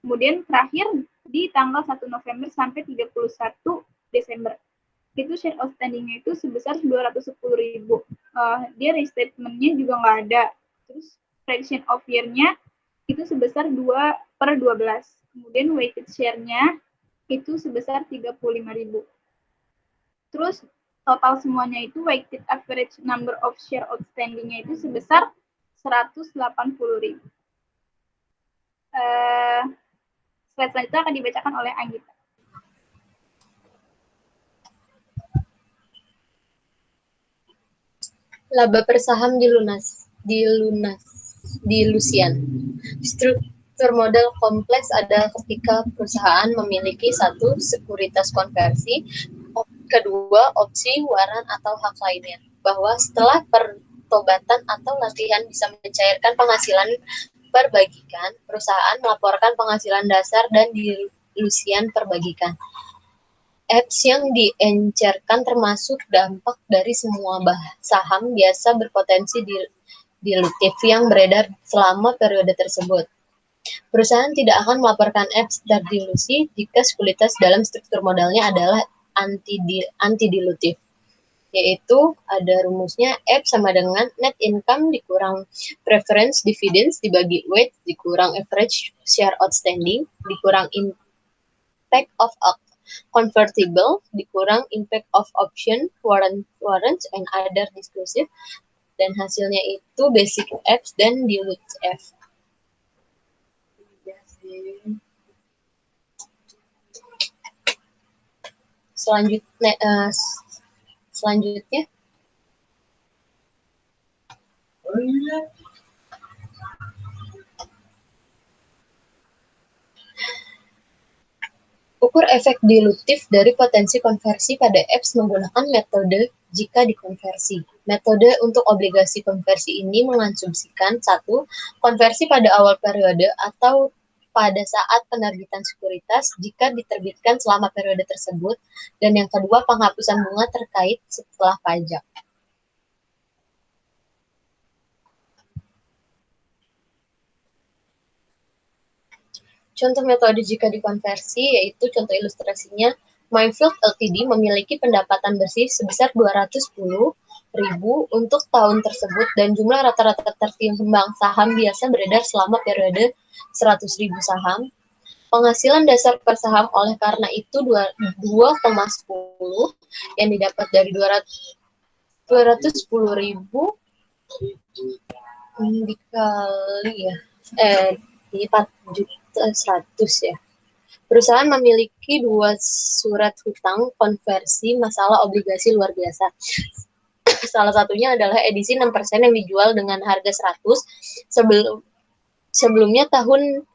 S1: Kemudian terakhir di tanggal 1 November sampai 31 Desember. Itu share outstanding-nya itu sebesar 210.000. Dia restatement-nya juga nggak ada. Terus fraction of year-nya itu sebesar 2/12. Kemudian weighted share-nya itu sebesar 35.000. Terus total semuanya itu weighted average number of share outstanding-nya itu sebesar 180.000. Slide selanjutnya akan dibacakan oleh Anggita.
S2: Laba per saham di Lusian. Struktur modal kompleks adalah ketika perusahaan memiliki satu sekuritas konversi, kedua opsi waran atau hak lainnya, bahwa setelah pertobatan atau latihan bisa mencairkan penghasilan perbagikan, perusahaan melaporkan penghasilan dasar dan dilusian perbagikan. Apps yang diencerkan termasuk dampak dari semua saham biasa berpotensi dilutif yang beredar selama periode tersebut. Perusahaan tidak akan melaporkan apps terdilusi jika sekuritas dalam struktur modalnya adalah anti-dilutif, yaitu ada rumusnya F sama dengan net income dikurang preference dividends dibagi weight dikurang average share outstanding dikurang impact of convertible dikurang impact of option warrants and other exclusive, dan hasilnya itu basic F dan dilute F. Selanjutnya Ukur efek dilutif dari potensi konversi pada EPS menggunakan metode jika dikonversi. Metode untuk obligasi konversi ini mengasumsikan 1. Konversi pada awal periode atau pada saat penerbitan sekuritas jika diterbitkan selama periode tersebut, dan yang kedua penghapusan bunga terkait setelah pajak. Contoh metode jika dikonversi yaitu contoh ilustrasinya, Mindfield Ltd memiliki pendapatan bersih sebesar 210.000 untuk tahun tersebut dan jumlah rata-rata tertimbang saham biasa beredar selama periode 100.000 saham. Penghasilan dasar per saham oleh karena itu 2,10 yang didapat dari 210.000 dikali ya di 4.100.000 ya. Perusahaan memiliki 2 surat hutang konversi masalah obligasi luar biasa. Salah satunya adalah edisi 6% yang dijual dengan harga 100 sebelumnya tahun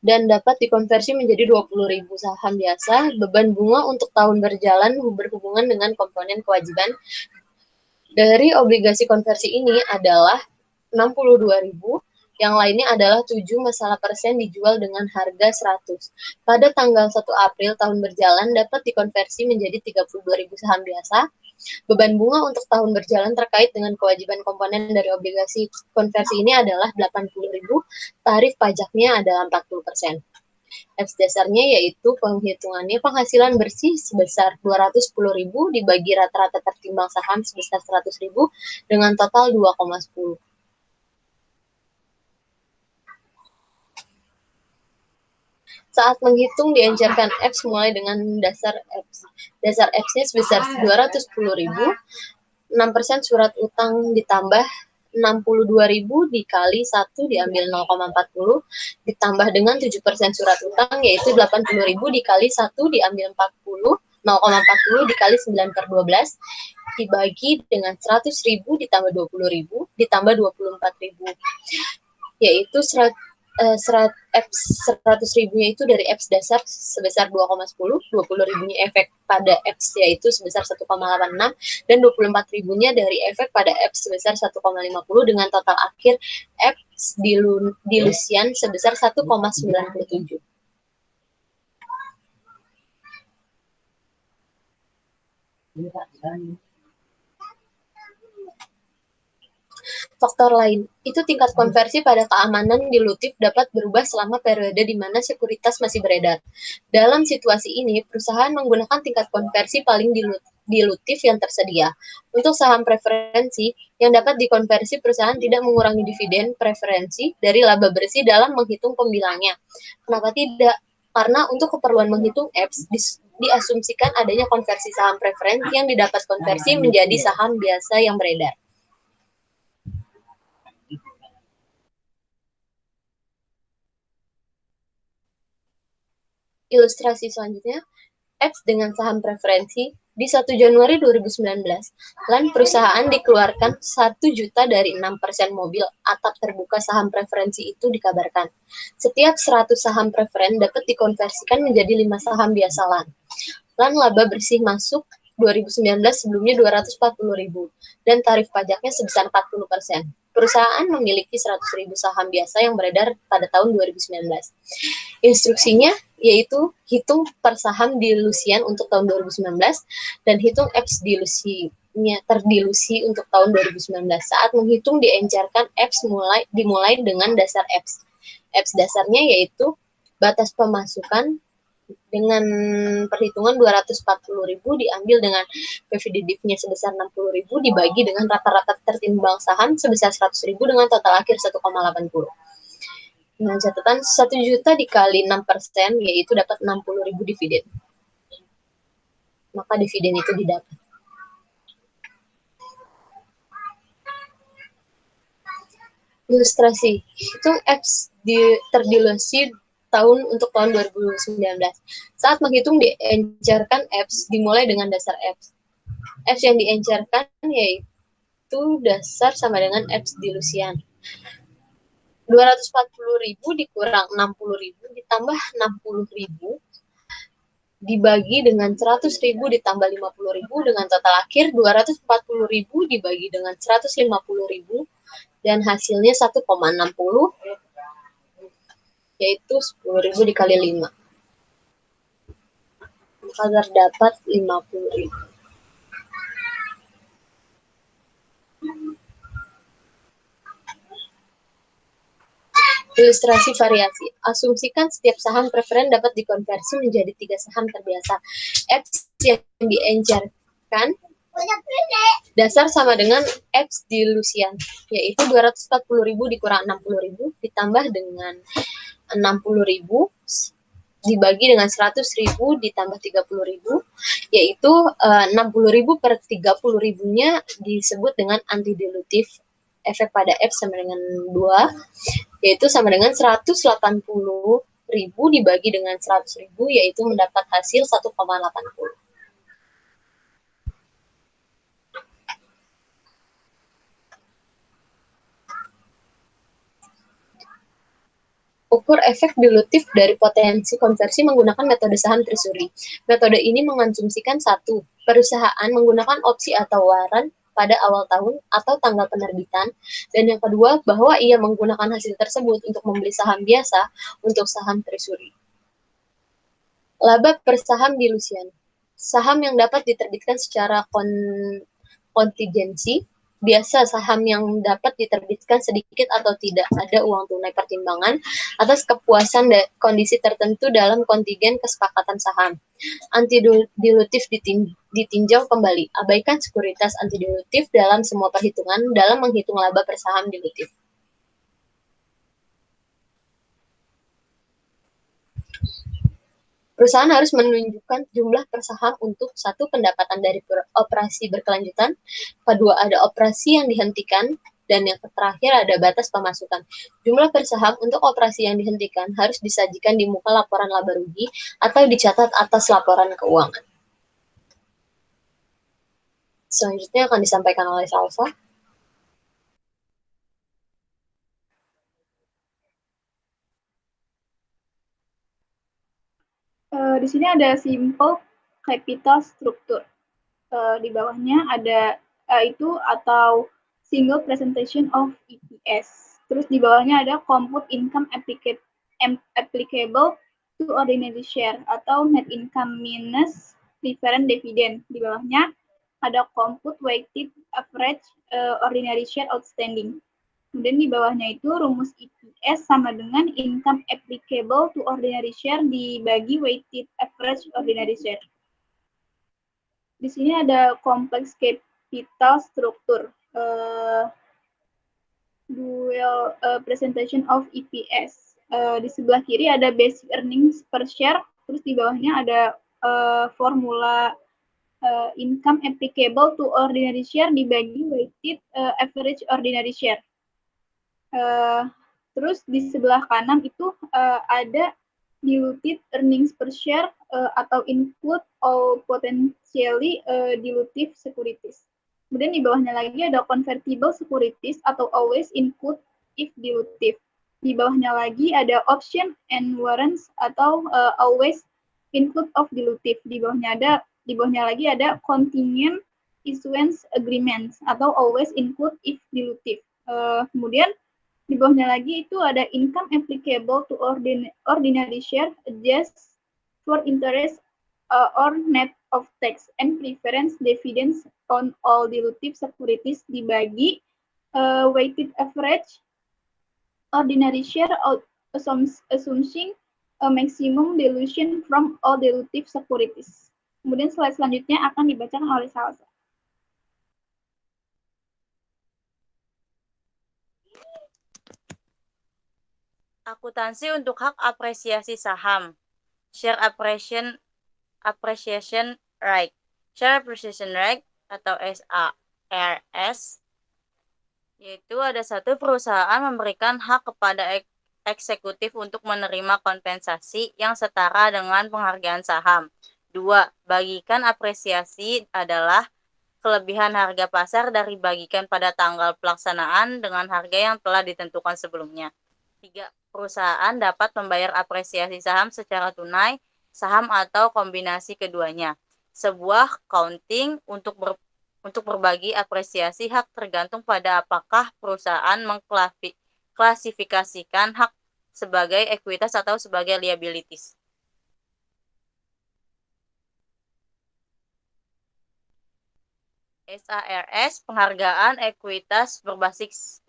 S2: dan dapat dikonversi menjadi 20.000 saham biasa. Beban bunga untuk tahun berjalan berhubungan dengan komponen kewajiban dari obligasi konversi ini adalah 62.000. Yang lainnya adalah 7 masalah persen dijual dengan harga 100. Pada tanggal 1 April tahun berjalan dapat dikonversi menjadi 32.000 saham biasa. Beban bunga untuk tahun berjalan terkait dengan kewajiban komponen dari obligasi konversi ini adalah 80.000. Tarif pajaknya adalah 40%. EPS dasarnya yaitu penghitungannya penghasilan bersih sebesar 210.000 dibagi rata-rata tertimbang saham sebesar 100.000 dengan total 2,10. Saat menghitung diencerkan EPS mulai dengan dasar EPS. Dasar EPS-nya sebesar 210.000, 6% surat utang ditambah 62.000 dikali 1 diambil 0,40 ditambah dengan 7% surat utang yaitu 80.000 dikali 1 diambil 0,40 dikali 9/12 dibagi dengan 100.000 ditambah 20.000 ditambah 24.000 yaitu EPS 100.000-nya itu dari EPS dasar sebesar 2,10, 20.000-nya efek pada EPS yaitu sebesar 1,86 dan 24.000-nya dari efek pada EPS sebesar 1,50 dengan total akhir EPS dilusian sebesar 1,97. Faktor lain, itu tingkat konversi pada keamanan dilutif dapat berubah selama periode di mana sekuritas masih beredar. Dalam situasi ini, perusahaan menggunakan tingkat konversi paling dilutif yang tersedia. Untuk saham preferensi, yang dapat dikonversi perusahaan tidak mengurangi dividen preferensi dari laba bersih dalam menghitung pembilangnya. Kenapa tidak? Karena untuk keperluan menghitung EPS, diasumsikan adanya konversi saham preferensi yang didapat konversi menjadi saham biasa yang beredar. Ilustrasi selanjutnya, EPS dengan saham preferensi di 1 Januari 2019, LAN perusahaan dikeluarkan 1 juta dari 6% mobil atap terbuka saham preferensi itu dikabarkan. Setiap 100 saham preferen dapat dikonversikan menjadi 5 saham biasa LAN. LAN laba bersih masuk 2019 sebelumnya 240.000 dan tarif pajaknya sebesar 40%. Perusahaan memiliki 100.000 saham biasa yang beredar pada tahun 2019. Instruksinya yaitu hitung per saham dilusian untuk tahun 2019 dan hitung EPS dilusinya terdilusi untuk tahun 2019. Saat menghitung diencerkan EPS dimulai dengan dasar EPS. EPS dasarnya yaitu batas pemasukan dengan perhitungan 240.000 diambil dengan PVDIF-nya sebesar 60.000 dibagi dengan rata-rata tertimbang saham sebesar 100.000 dengan total akhir 1,80. Dengan catatan 1 juta dikali 6% yaitu dapat 60.000 dividen. Maka dividen itu didapat. Ilustrasi, hitung EPS terdilusi untuk tahun 2019. Saat menghitung diencerkan EPS dimulai dengan dasar EPS. EPS yang diencerkan yaitu yaitu dasar sama dengan EPS dilusian. 240.000 dikurang 60.000 ditambah 60.000 dibagi dengan 100.000 ditambah 50.000 dengan total akhir 240.000 dibagi dengan 150.000 dan hasilnya 1,60 yaitu 10.000 dikali 5. Maka terdapat 50.000. Ilustrasi variasi. Asumsikan setiap saham preferen dapat dikonversi menjadi 3 saham terbiasa. EPS yang diencerkan dasar sama dengan EPS dilusian, yaitu 240.000 dikurang 60.000 ditambah dengan 60.000 dibagi dengan 100.000 ditambah 30.000, yaitu 60.000 per 30.000-nya disebut dengan antidilutif. Efek pada F sama dengan 2, yaitu sama dengan 180.000 dibagi dengan 100.000, yaitu mendapat hasil 1,80. Ukur efek dilutif dari potensi konversi menggunakan metode saham treasury. Metode ini mengasumsikan 1. Perusahaan menggunakan opsi atau waran pada awal tahun atau tanggal penerbitan, dan yang kedua, bahwa ia menggunakan hasil tersebut untuk membeli saham biasa untuk saham treasury. Laba per saham dilusian. Saham yang dapat diterbitkan secara kontingensi. Biasa saham yang dapat diterbitkan sedikit atau tidak ada uang tunai pertimbangan atas kepuasan kondisi tertentu dalam kontingen kesepakatan saham. Antidilutif ditinjau kembali. Abaikan sekuritas antidilutif dalam semua perhitungan dalam menghitung laba per saham dilutif. Perusahaan harus menunjukkan jumlah per saham untuk 1. Pendapatan dari operasi berkelanjutan, kedua ada operasi yang dihentikan, dan yang terakhir ada batas pemasukan. Jumlah per saham untuk operasi yang dihentikan harus disajikan di muka laporan laba rugi atau dicatat atas laporan keuangan. Selanjutnya akan disampaikan oleh Salsa.
S1: Di sini ada simple capital structure. Di bawahnya ada itu atau single presentation of EPS. Terus di bawahnya ada compute income applicable to ordinary share atau net income minus preferred dividend. Di bawahnya ada compute weighted average ordinary share outstanding. Kemudian di bawahnya itu rumus EPS sama dengan income applicable to ordinary share dibagi weighted average ordinary share. Di sini ada complex capital structure, dual presentation of EPS. Di sebelah kiri ada basic earnings per share, terus di bawahnya ada formula income applicable to ordinary share dibagi weighted average ordinary share. Terus di sebelah kanan itu ada diluted earnings per share atau include all potentially dilutive securities. Kemudian di bawahnya lagi ada convertible securities atau always include if dilutive. Di bawahnya lagi ada option and warrants atau always include of dilutive. Di bawahnya lagi ada contingent issuance agreements atau always include if dilutive. Kemudian di bawahnya lagi itu ada income applicable to ordinary share adjust for interest or net of tax and preference dividends on all dilutive securities dibagi weighted average ordinary share assuming a maximum dilution from all dilutive securities. Kemudian slide selanjutnya akan dibacakan oleh Salsa.
S3: Akuntansi untuk hak apresiasi saham. Share appreciation right. Share appreciation right atau SARS, yaitu ada satu perusahaan memberikan hak kepada eksekutif untuk menerima kompensasi yang setara dengan penghargaan saham. 2. Bagikan apresiasi adalah kelebihan harga pasar dari bagikan pada tanggal pelaksanaan dengan harga yang telah ditentukan sebelumnya. 3. Perusahaan dapat membayar apresiasi saham secara tunai, saham atau kombinasi keduanya. Sebuah counting untuk berbagi apresiasi hak tergantung pada apakah perusahaan mengklasifikasikan hak sebagai ekuitas atau sebagai liabilities. SARS, penghargaan ekuitas berbasis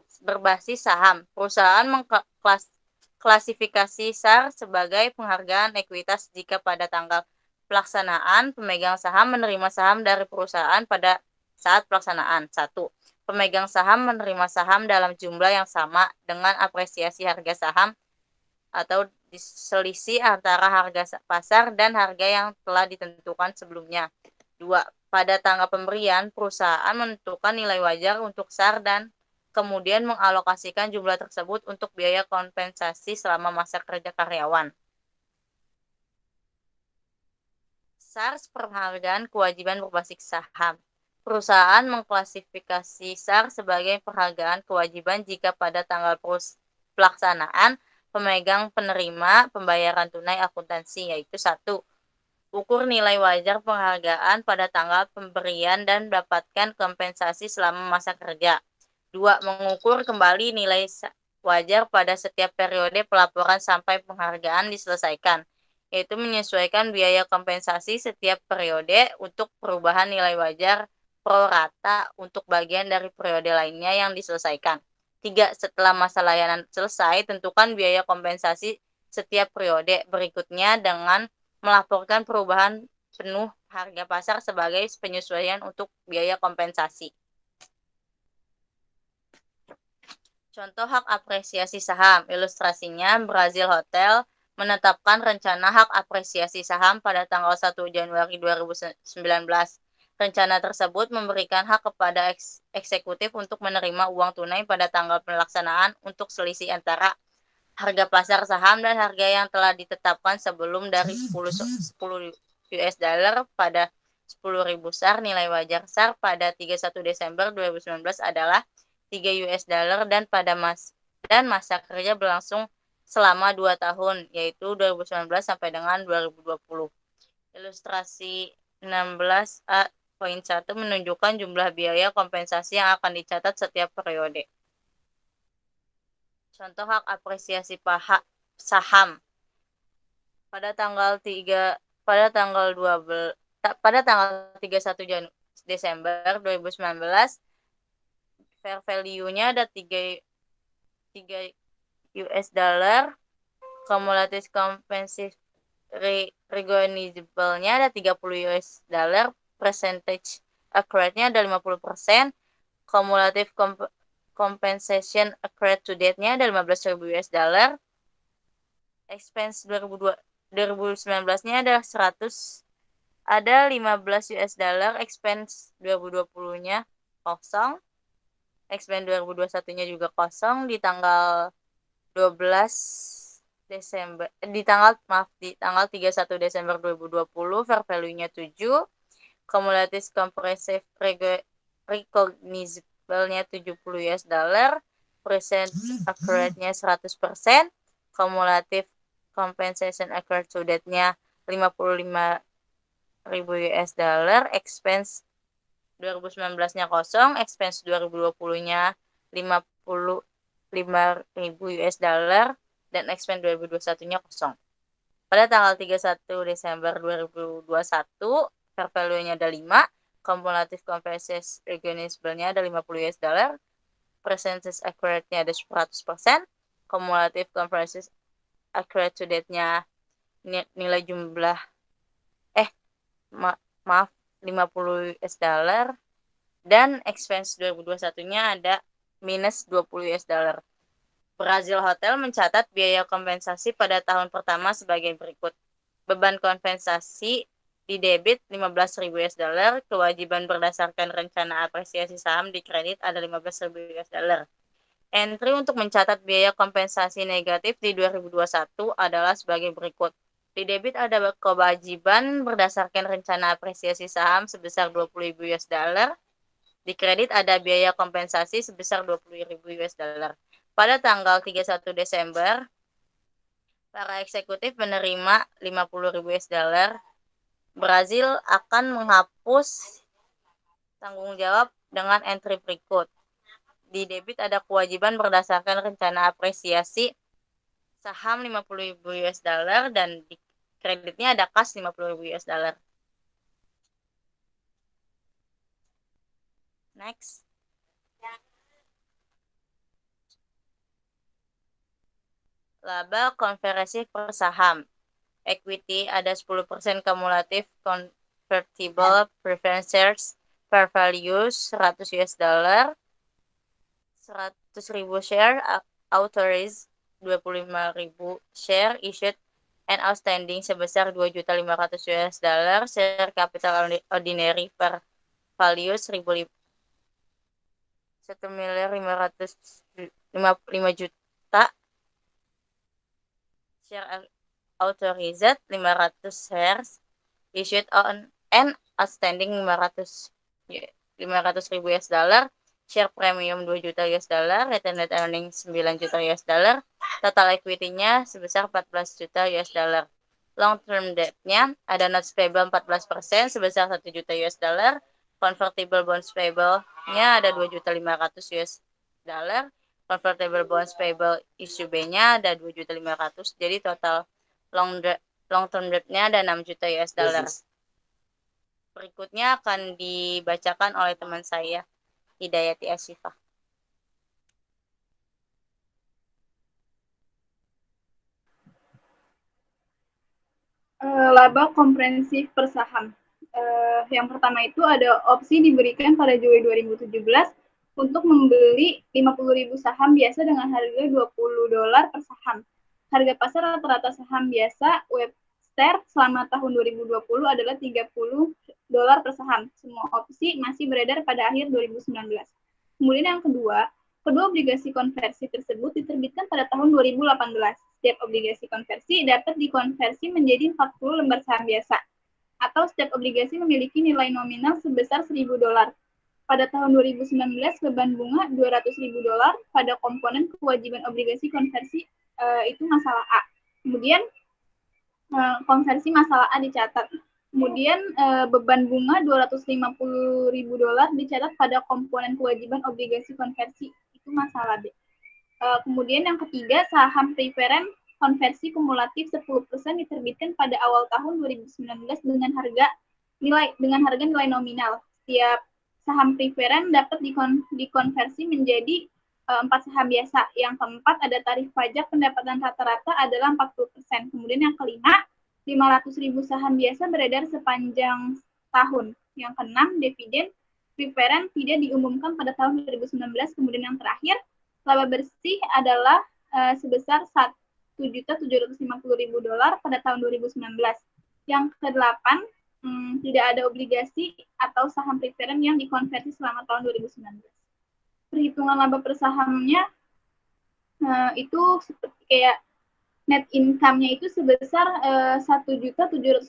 S3: saham. Perusahaan mengklasifikasi SAR sebagai penghargaan ekuitas jika pada tanggal pelaksanaan pemegang saham menerima saham dari perusahaan pada saat pelaksanaan. 1. Pemegang saham menerima saham dalam jumlah yang sama dengan apresiasi harga saham atau selisih antara harga pasar dan harga yang telah ditentukan sebelumnya. 2. Pada tanggal pemberian, perusahaan menentukan nilai wajar untuk SAR dan kemudian mengalokasikan jumlah tersebut untuk biaya kompensasi selama masa kerja karyawan. SARS, penghargaan kewajiban berbasis saham. Perusahaan mengklasifikasi SAR sebagai penghargaan kewajiban jika pada tanggal pelaksanaan pemegang penerima pembayaran tunai akuntansi, yaitu 1. Ukur nilai wajar penghargaan pada tanggal pemberian dan dapatkan kompensasi selama masa kerja. 2. Mengukur kembali nilai wajar pada setiap periode pelaporan sampai penghargaan diselesaikan, yaitu menyesuaikan biaya kompensasi setiap periode untuk perubahan nilai wajar pro rata untuk bagian dari periode lainnya yang diselesaikan. 3. Setelah masa layanan selesai, tentukan biaya kompensasi setiap periode berikutnya dengan melaporkan perubahan penuh harga pasar sebagai penyesuaian untuk biaya kompensasi. Contoh hak apresiasi saham. Ilustrasinya, Brazil Hotel menetapkan rencana hak apresiasi saham pada tanggal 1 Januari 2019. Rencana tersebut memberikan hak kepada eksekutif untuk menerima uang tunai pada tanggal pelaksanaan untuk selisih antara harga pasar saham dan harga yang telah ditetapkan sebelum dari 10 US dollar pada 10.000 SAR. Nilai wajar SAR pada 31 Desember 2019 adalah 3 US dollar dan masa kerja berlangsung selama 2 tahun, yaitu 2019 sampai dengan 2020. Ilustrasi 16A.1 menunjukkan jumlah biaya kompensasi yang akan dicatat setiap periode. Contoh hak apresiasi saham. Pada tanggal 31 Desember 2019, fair value-nya ada 3 US dollar, cumulative compensation recognizable-nya ada 30 US dollar, percentage accurate-nya ada 50%, cumulative compensation accrued to date-nya ada 15.000 US dollar. Expense 2019-nya ada 15 US dollar. Expense 2020-nya kosong. Expense 2021-nya juga kosong. Di tanggal 31 Desember 2020 fair value-nya 7, cumulative comprehensive recognizable-nya 70 US dollar, percent accurate-nya 100%, cumulative compensation accurate to date-nya 55.000 US dollar, expense 2019-nya kosong, expense 2020-nya 55.000 US dollar, dan expense 2021-nya kosong. Pada tanggal 31 Desember 2021, fair value-nya ada 5, cumulative compensation recognizable-nya ada 50 US dollar, percentage accurate-nya ada 100%, cumulative compensation accurate to date-nya nilai jumlah 50 US dollar, dan expense 2021-nya ada minus 20 US dollar. Brazil Hotel mencatat biaya kompensasi pada tahun pertama sebagai berikut. Beban kompensasi di debit 15.000 US dollar, kewajiban berdasarkan rencana apresiasi saham di kredit ada 15.000 US dollar. Entry untuk mencatat biaya kompensasi negatif di 2021 adalah sebagai berikut. Di debit ada kewajiban berdasarkan rencana apresiasi saham sebesar 20.000 US dollar, Di kredit ada biaya kompensasi sebesar 20.000 US dollar. Pada tanggal 31 Desember, para eksekutif menerima 50.000 US dollar. Brazil akan menghapus tanggung jawab dengan entry berikut. Di debit ada kewajiban berdasarkan rencana apresiasi saham 50.000 US dollar dan di kreditnya ada kas 50.000 US dollar. Next. Laba konversi per saham. Equity ada 10% kumulatif convertible preference shares per value 100 US dollar. 100.000 share authorized 25.000 share issued and outstanding sebesar 2.500.000 US dollar. Share capital ordinary per value 1.500.000 juta. Share authorized 500 shares issued on and outstanding 500.000 US dollar. Share premium 2 juta US dollar, retained earnings 9 juta US dollar, total equity-nya sebesar 14 juta US dollar. Long term debt-nya ada notes payable 14% sebesar 1 juta US dollar, convertible bonds payable-nya ada 2.500.000 US dollar, convertible bonds payable issue B-nya ada 2.500.000, jadi total long term debt-nya ada 6 juta US dollar. Berikutnya akan dibacakan oleh teman saya, Hidayati Asyifa.
S1: Laba komprehensif per saham. Yang pertama itu ada opsi diberikan pada Juli 2017 untuk membeli 50.000 saham biasa dengan harga $20 per saham. Harga pasar rata-rata saham biasa Webster selama tahun 2020 adalah $30 per saham. Semua opsi masih beredar pada akhir 2019. Kemudian yang kedua obligasi konversi tersebut diterbitkan pada tahun 2018. Setiap obligasi konversi dapat dikonversi menjadi 40 lembar saham biasa, atau setiap obligasi memiliki nilai nominal sebesar $1.000. Pada tahun 2019, beban bunga $200.000 pada komponen kewajiban obligasi konversi itu masalah A. Kemudian konversi masalah A dicatat. Kemudian beban bunga $250.000 dicatat pada komponen kewajiban obligasi konversi, itu masalah B. Kemudian yang ketiga, saham preferen konversi kumulatif 10% diterbitkan pada awal tahun 2019 dengan harga nilai nominal. Setiap saham preferen dapat dikonversi menjadi 4 saham biasa. Yang keempat, ada tarif pajak pendapatan rata-rata adalah 40%. Kemudian yang kelima, 500.000 saham biasa beredar sepanjang tahun. Yang keenam, dividen preferen tidak diumumkan pada tahun 2019. Kemudian yang terakhir, laba bersih adalah sebesar $1.750.000 pada tahun 2019. Yang kedelapan, tidak ada obligasi atau saham preferen yang dikonversi selama tahun 2019. Perhitungan laba per sahamnya itu seperti kayak net income-nya itu sebesar $1.750.000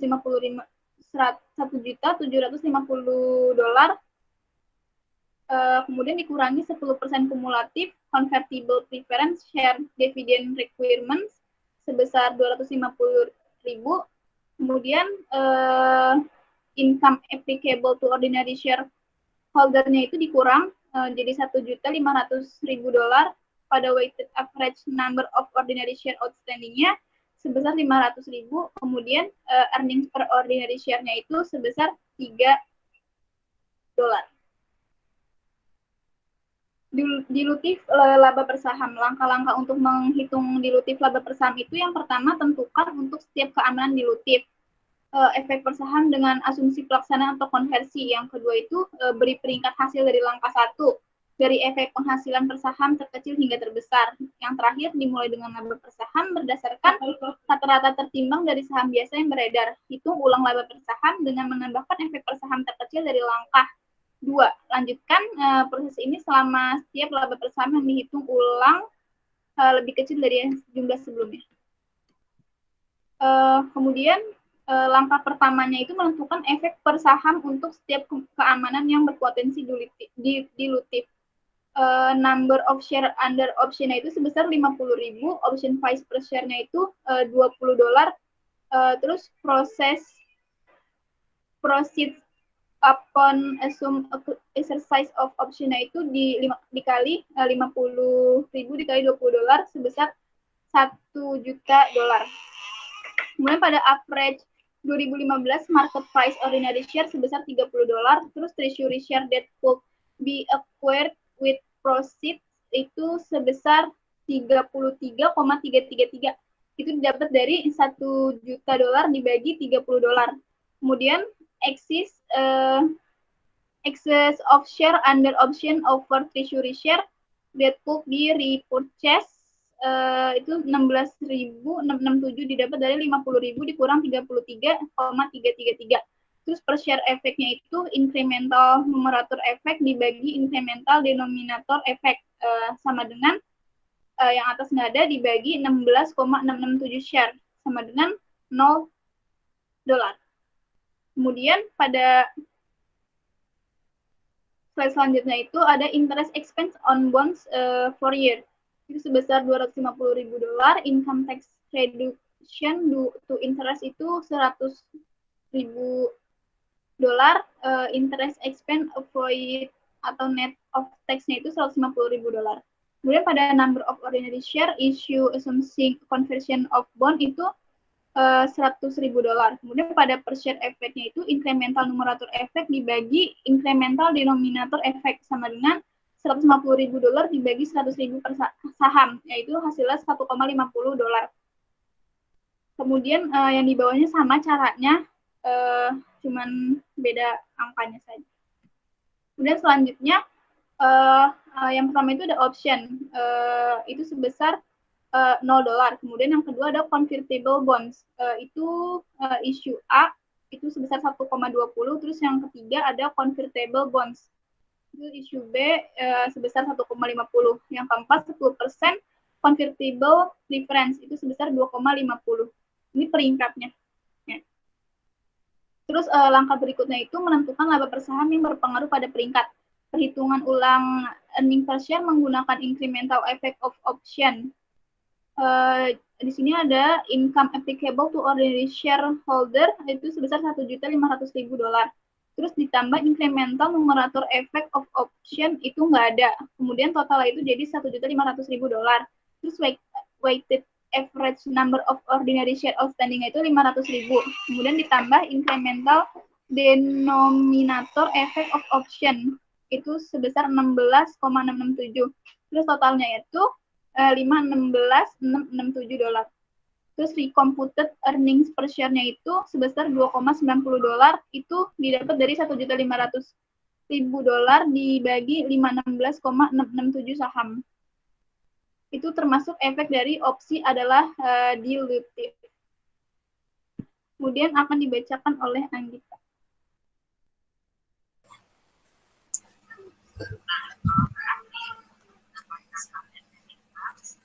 S1: kemudian dikurangi 10% kumulatif convertible preference share dividend requirements sebesar $250.000, kemudian income applicable to ordinary shareholder-nya itu dikurang jadi $1.500.000 pada weighted average number of ordinary share outstanding-nya sebesar 500.000, kemudian earnings per ordinary share-nya itu sebesar $3. Dilutif laba per saham. Langkah-langkah untuk menghitung dilutif laba per saham itu yang pertama, tentukan untuk setiap keamanan dilutif efek per saham dengan asumsi pelaksanaan atau konversi. Yang kedua itu beri peringkat hasil dari langkah 1 dari efek penghasilan per saham terkecil hingga terbesar. Yang terakhir dimulai dengan laba per saham berdasarkan rata-rata tertimbang dari saham biasa yang beredar. Hitung ulang laba per saham dengan menambahkan efek per saham terkecil dari langkah 2. Lanjutkan proses ini selama setiap laba per saham yang dihitung ulang lebih kecil dari jumlah sebelumnya. Kemudian langkah pertamanya itu menentukan efek per saham untuk setiap keamanan yang berpotensi dilutif. Number of share under option itu sebesar 50.000, option price per share-nya itu $20, terus proceed upon assume exercise of option-nya itu dikali 50.000 dikali $20 sebesar $1 juta. Kemudian pada average 2015 market price ordinary share sebesar $30, terus treasury share that could be acquired with proceeds itu sebesar 33,333. Itu didapat dari $1 juta dibagi $30. Kemudian excess of share under option over treasury share that could be repurchased itu 16.667 didapat dari 50.000 dikurang 33,333. Terus per share efeknya itu incremental numerator efek dibagi incremental denominator efek sama dengan yang atas nggak ada dibagi 16,667 share sama dengan $0. Kemudian pada slide selanjutnya itu ada interest expense on bonds for year. Itu sebesar $250.000, income tax reduction to interest itu $100.000, interest expense avoid atau net of tax-nya itu $150.000. Kemudian pada number of ordinary share issue assuming conversion of bond itu $100.000. Kemudian pada per share efeknya itu incremental numerator efek dibagi incremental denominator efek sama dengan $150.000 dibagi 100.000 per saham, yaitu hasilnya $1,50. Kemudian yang di bawahnya sama caranya, cuman beda angkanya saja. Kemudian selanjutnya, yang pertama itu ada option, itu sebesar $0. Kemudian yang kedua ada convertible bonds, itu issue A, itu sebesar 1,20, terus yang ketiga ada convertible bonds, itu issue B sebesar 1,50. Yang keempat 10% convertible preference itu sebesar 2,50. Ini peringkatnya. Ya. Terus langkah berikutnya itu menentukan laba per saham yang berpengaruh pada peringkat. Perhitungan ulang earning per share menggunakan incremental effect of option. Di sini ada income applicable to ordinary shareholder itu sebesar $1.500.000. Terus ditambah incremental numerator effect of option itu nggak ada. Kemudian total itu jadi $1.500.000. Terus weighted average number of ordinary share outstanding itu 500.000. Kemudian ditambah incremental denominator effect of option itu sebesar 16,667. Terus totalnya itu $516,667. Terus recomputed earnings per share-nya itu sebesar $2,90 itu didapat dari $1.500.000 dibagi 516,667 saham. Itu termasuk efek dari opsi adalah dilutive. Kemudian akan dibacakan oleh Anggita.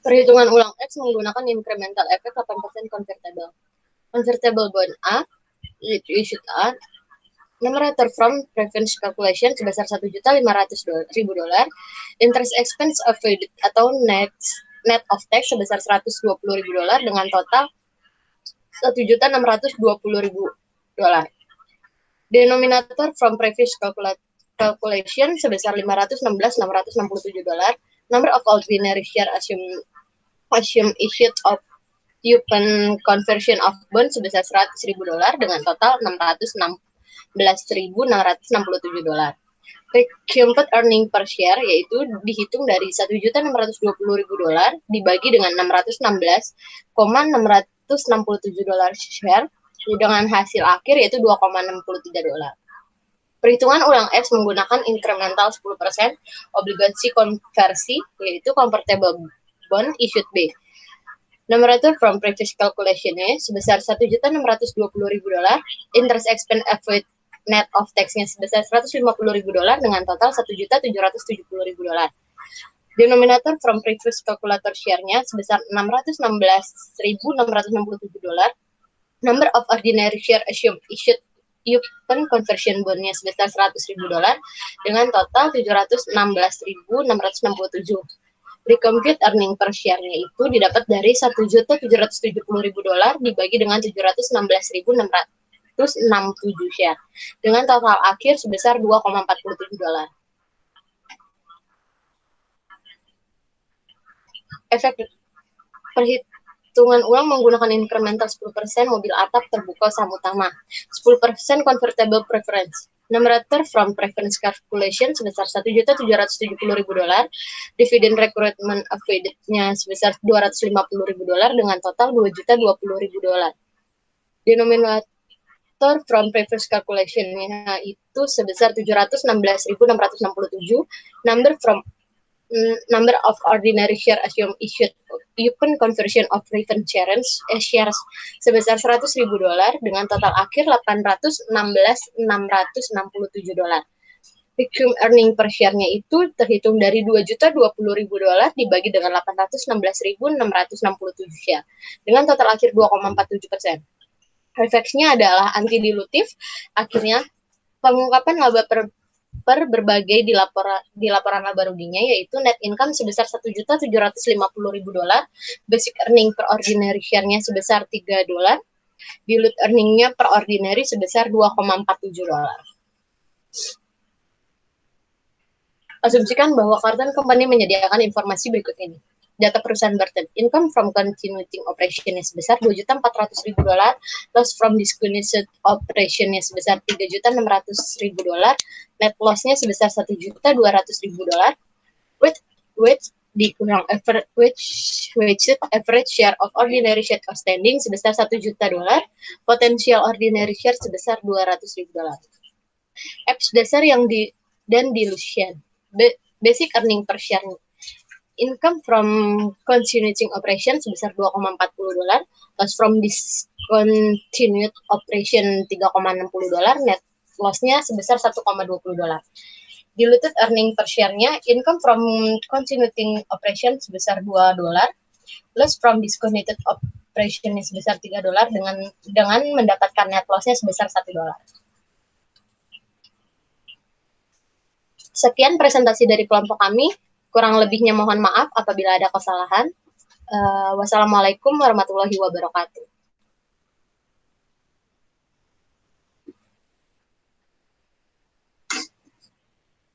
S2: Perhitungan ulang X menggunakan incremental effect 8% convertible. Convertible bond A, issued A, numerator from preference calculation sebesar $1.500.000, interest expense avoided atau net of tax sebesar $120.000 dengan total $1.620.000. Denominator from previous calculation sebesar $516.667. Number of ordinary share assume issued of open conversion of bond sebesar $100.000 dengan total $616.667. Recomputed earning per share yaitu dihitung dari $1.620.000 dibagi dengan $616,667 share dengan hasil akhir yaitu $2,63. Perhitungan ulang X menggunakan incremental 10% obligasi konversi yaitu convertible bond issued B. Numerator from previous calculation-nya sebesar $1.620.000, interest expense avoid net of tax-nya sebesar $150.000 dengan total $1.770.000. Denominator from previous calculator share-nya sebesar $616.667 Number of ordinary share assumed issued open conversion bond-nya sebesar $100.000 dengan total 716.667. Recompute earning per share-nya itu didapat dari $1.770.000 dibagi dengan 716.667 share dengan total akhir sebesar $2,47. Efek perhitungan ulang menggunakan incremental 10% mobil atap terbuka saham utama, 10% convertible preference. Numerator from preference calculation sebesar $1.770.000, dividend recruitment affiliate-nya sebesar $250.000 dengan total $2.020.000. Denominator from preference calculation-nya itu sebesar 716.667, number of ordinary share assumed issued open conversion of return shares sebesar $100.000 dengan total akhir $816.667. Fixed earning per share-nya itu terhitung dari $2.020.000 dibagi dengan 816.667 share dengan total akhir 2,47%. Efeknya adalah anti-dilutif. Akhirnya pengungkapan laba per berbagai di laporan laba ruginya, yaitu net income sebesar $1.750.000, basic earning per ordinary share-nya sebesar $3, dilute earning-nya per ordinary sebesar $2,47. Asumsikan bahwa Cartan Company menyediakan informasi berikut ini. Data perusahaan Barton, income from continuing operation-nya sebesar $2.400.000, loss from discontinued operation-nya sebesar $3.600.000, net loss-nya sebesar $1.200.000, weighted dikurang weighted average share of ordinary share outstanding sebesar $1 juta, potential ordinary share sebesar $200.000. EPS dasar dan dilution, basic earning per share, income from continuing operation sebesar $2,40, loss from discontinued operation $3,60, net loss-nya sebesar $1,20. Diluted earning per share-nya, income from continuing operation sebesar $2, loss from discontinued operation-nya sebesar $3 dengan mendapatkan net loss-nya sebesar $1. Sekian presentasi dari kelompok kami. Kurang lebihnya mohon maaf apabila ada kesalahan. Wassalamualaikum warahmatullahi wabarakatuh.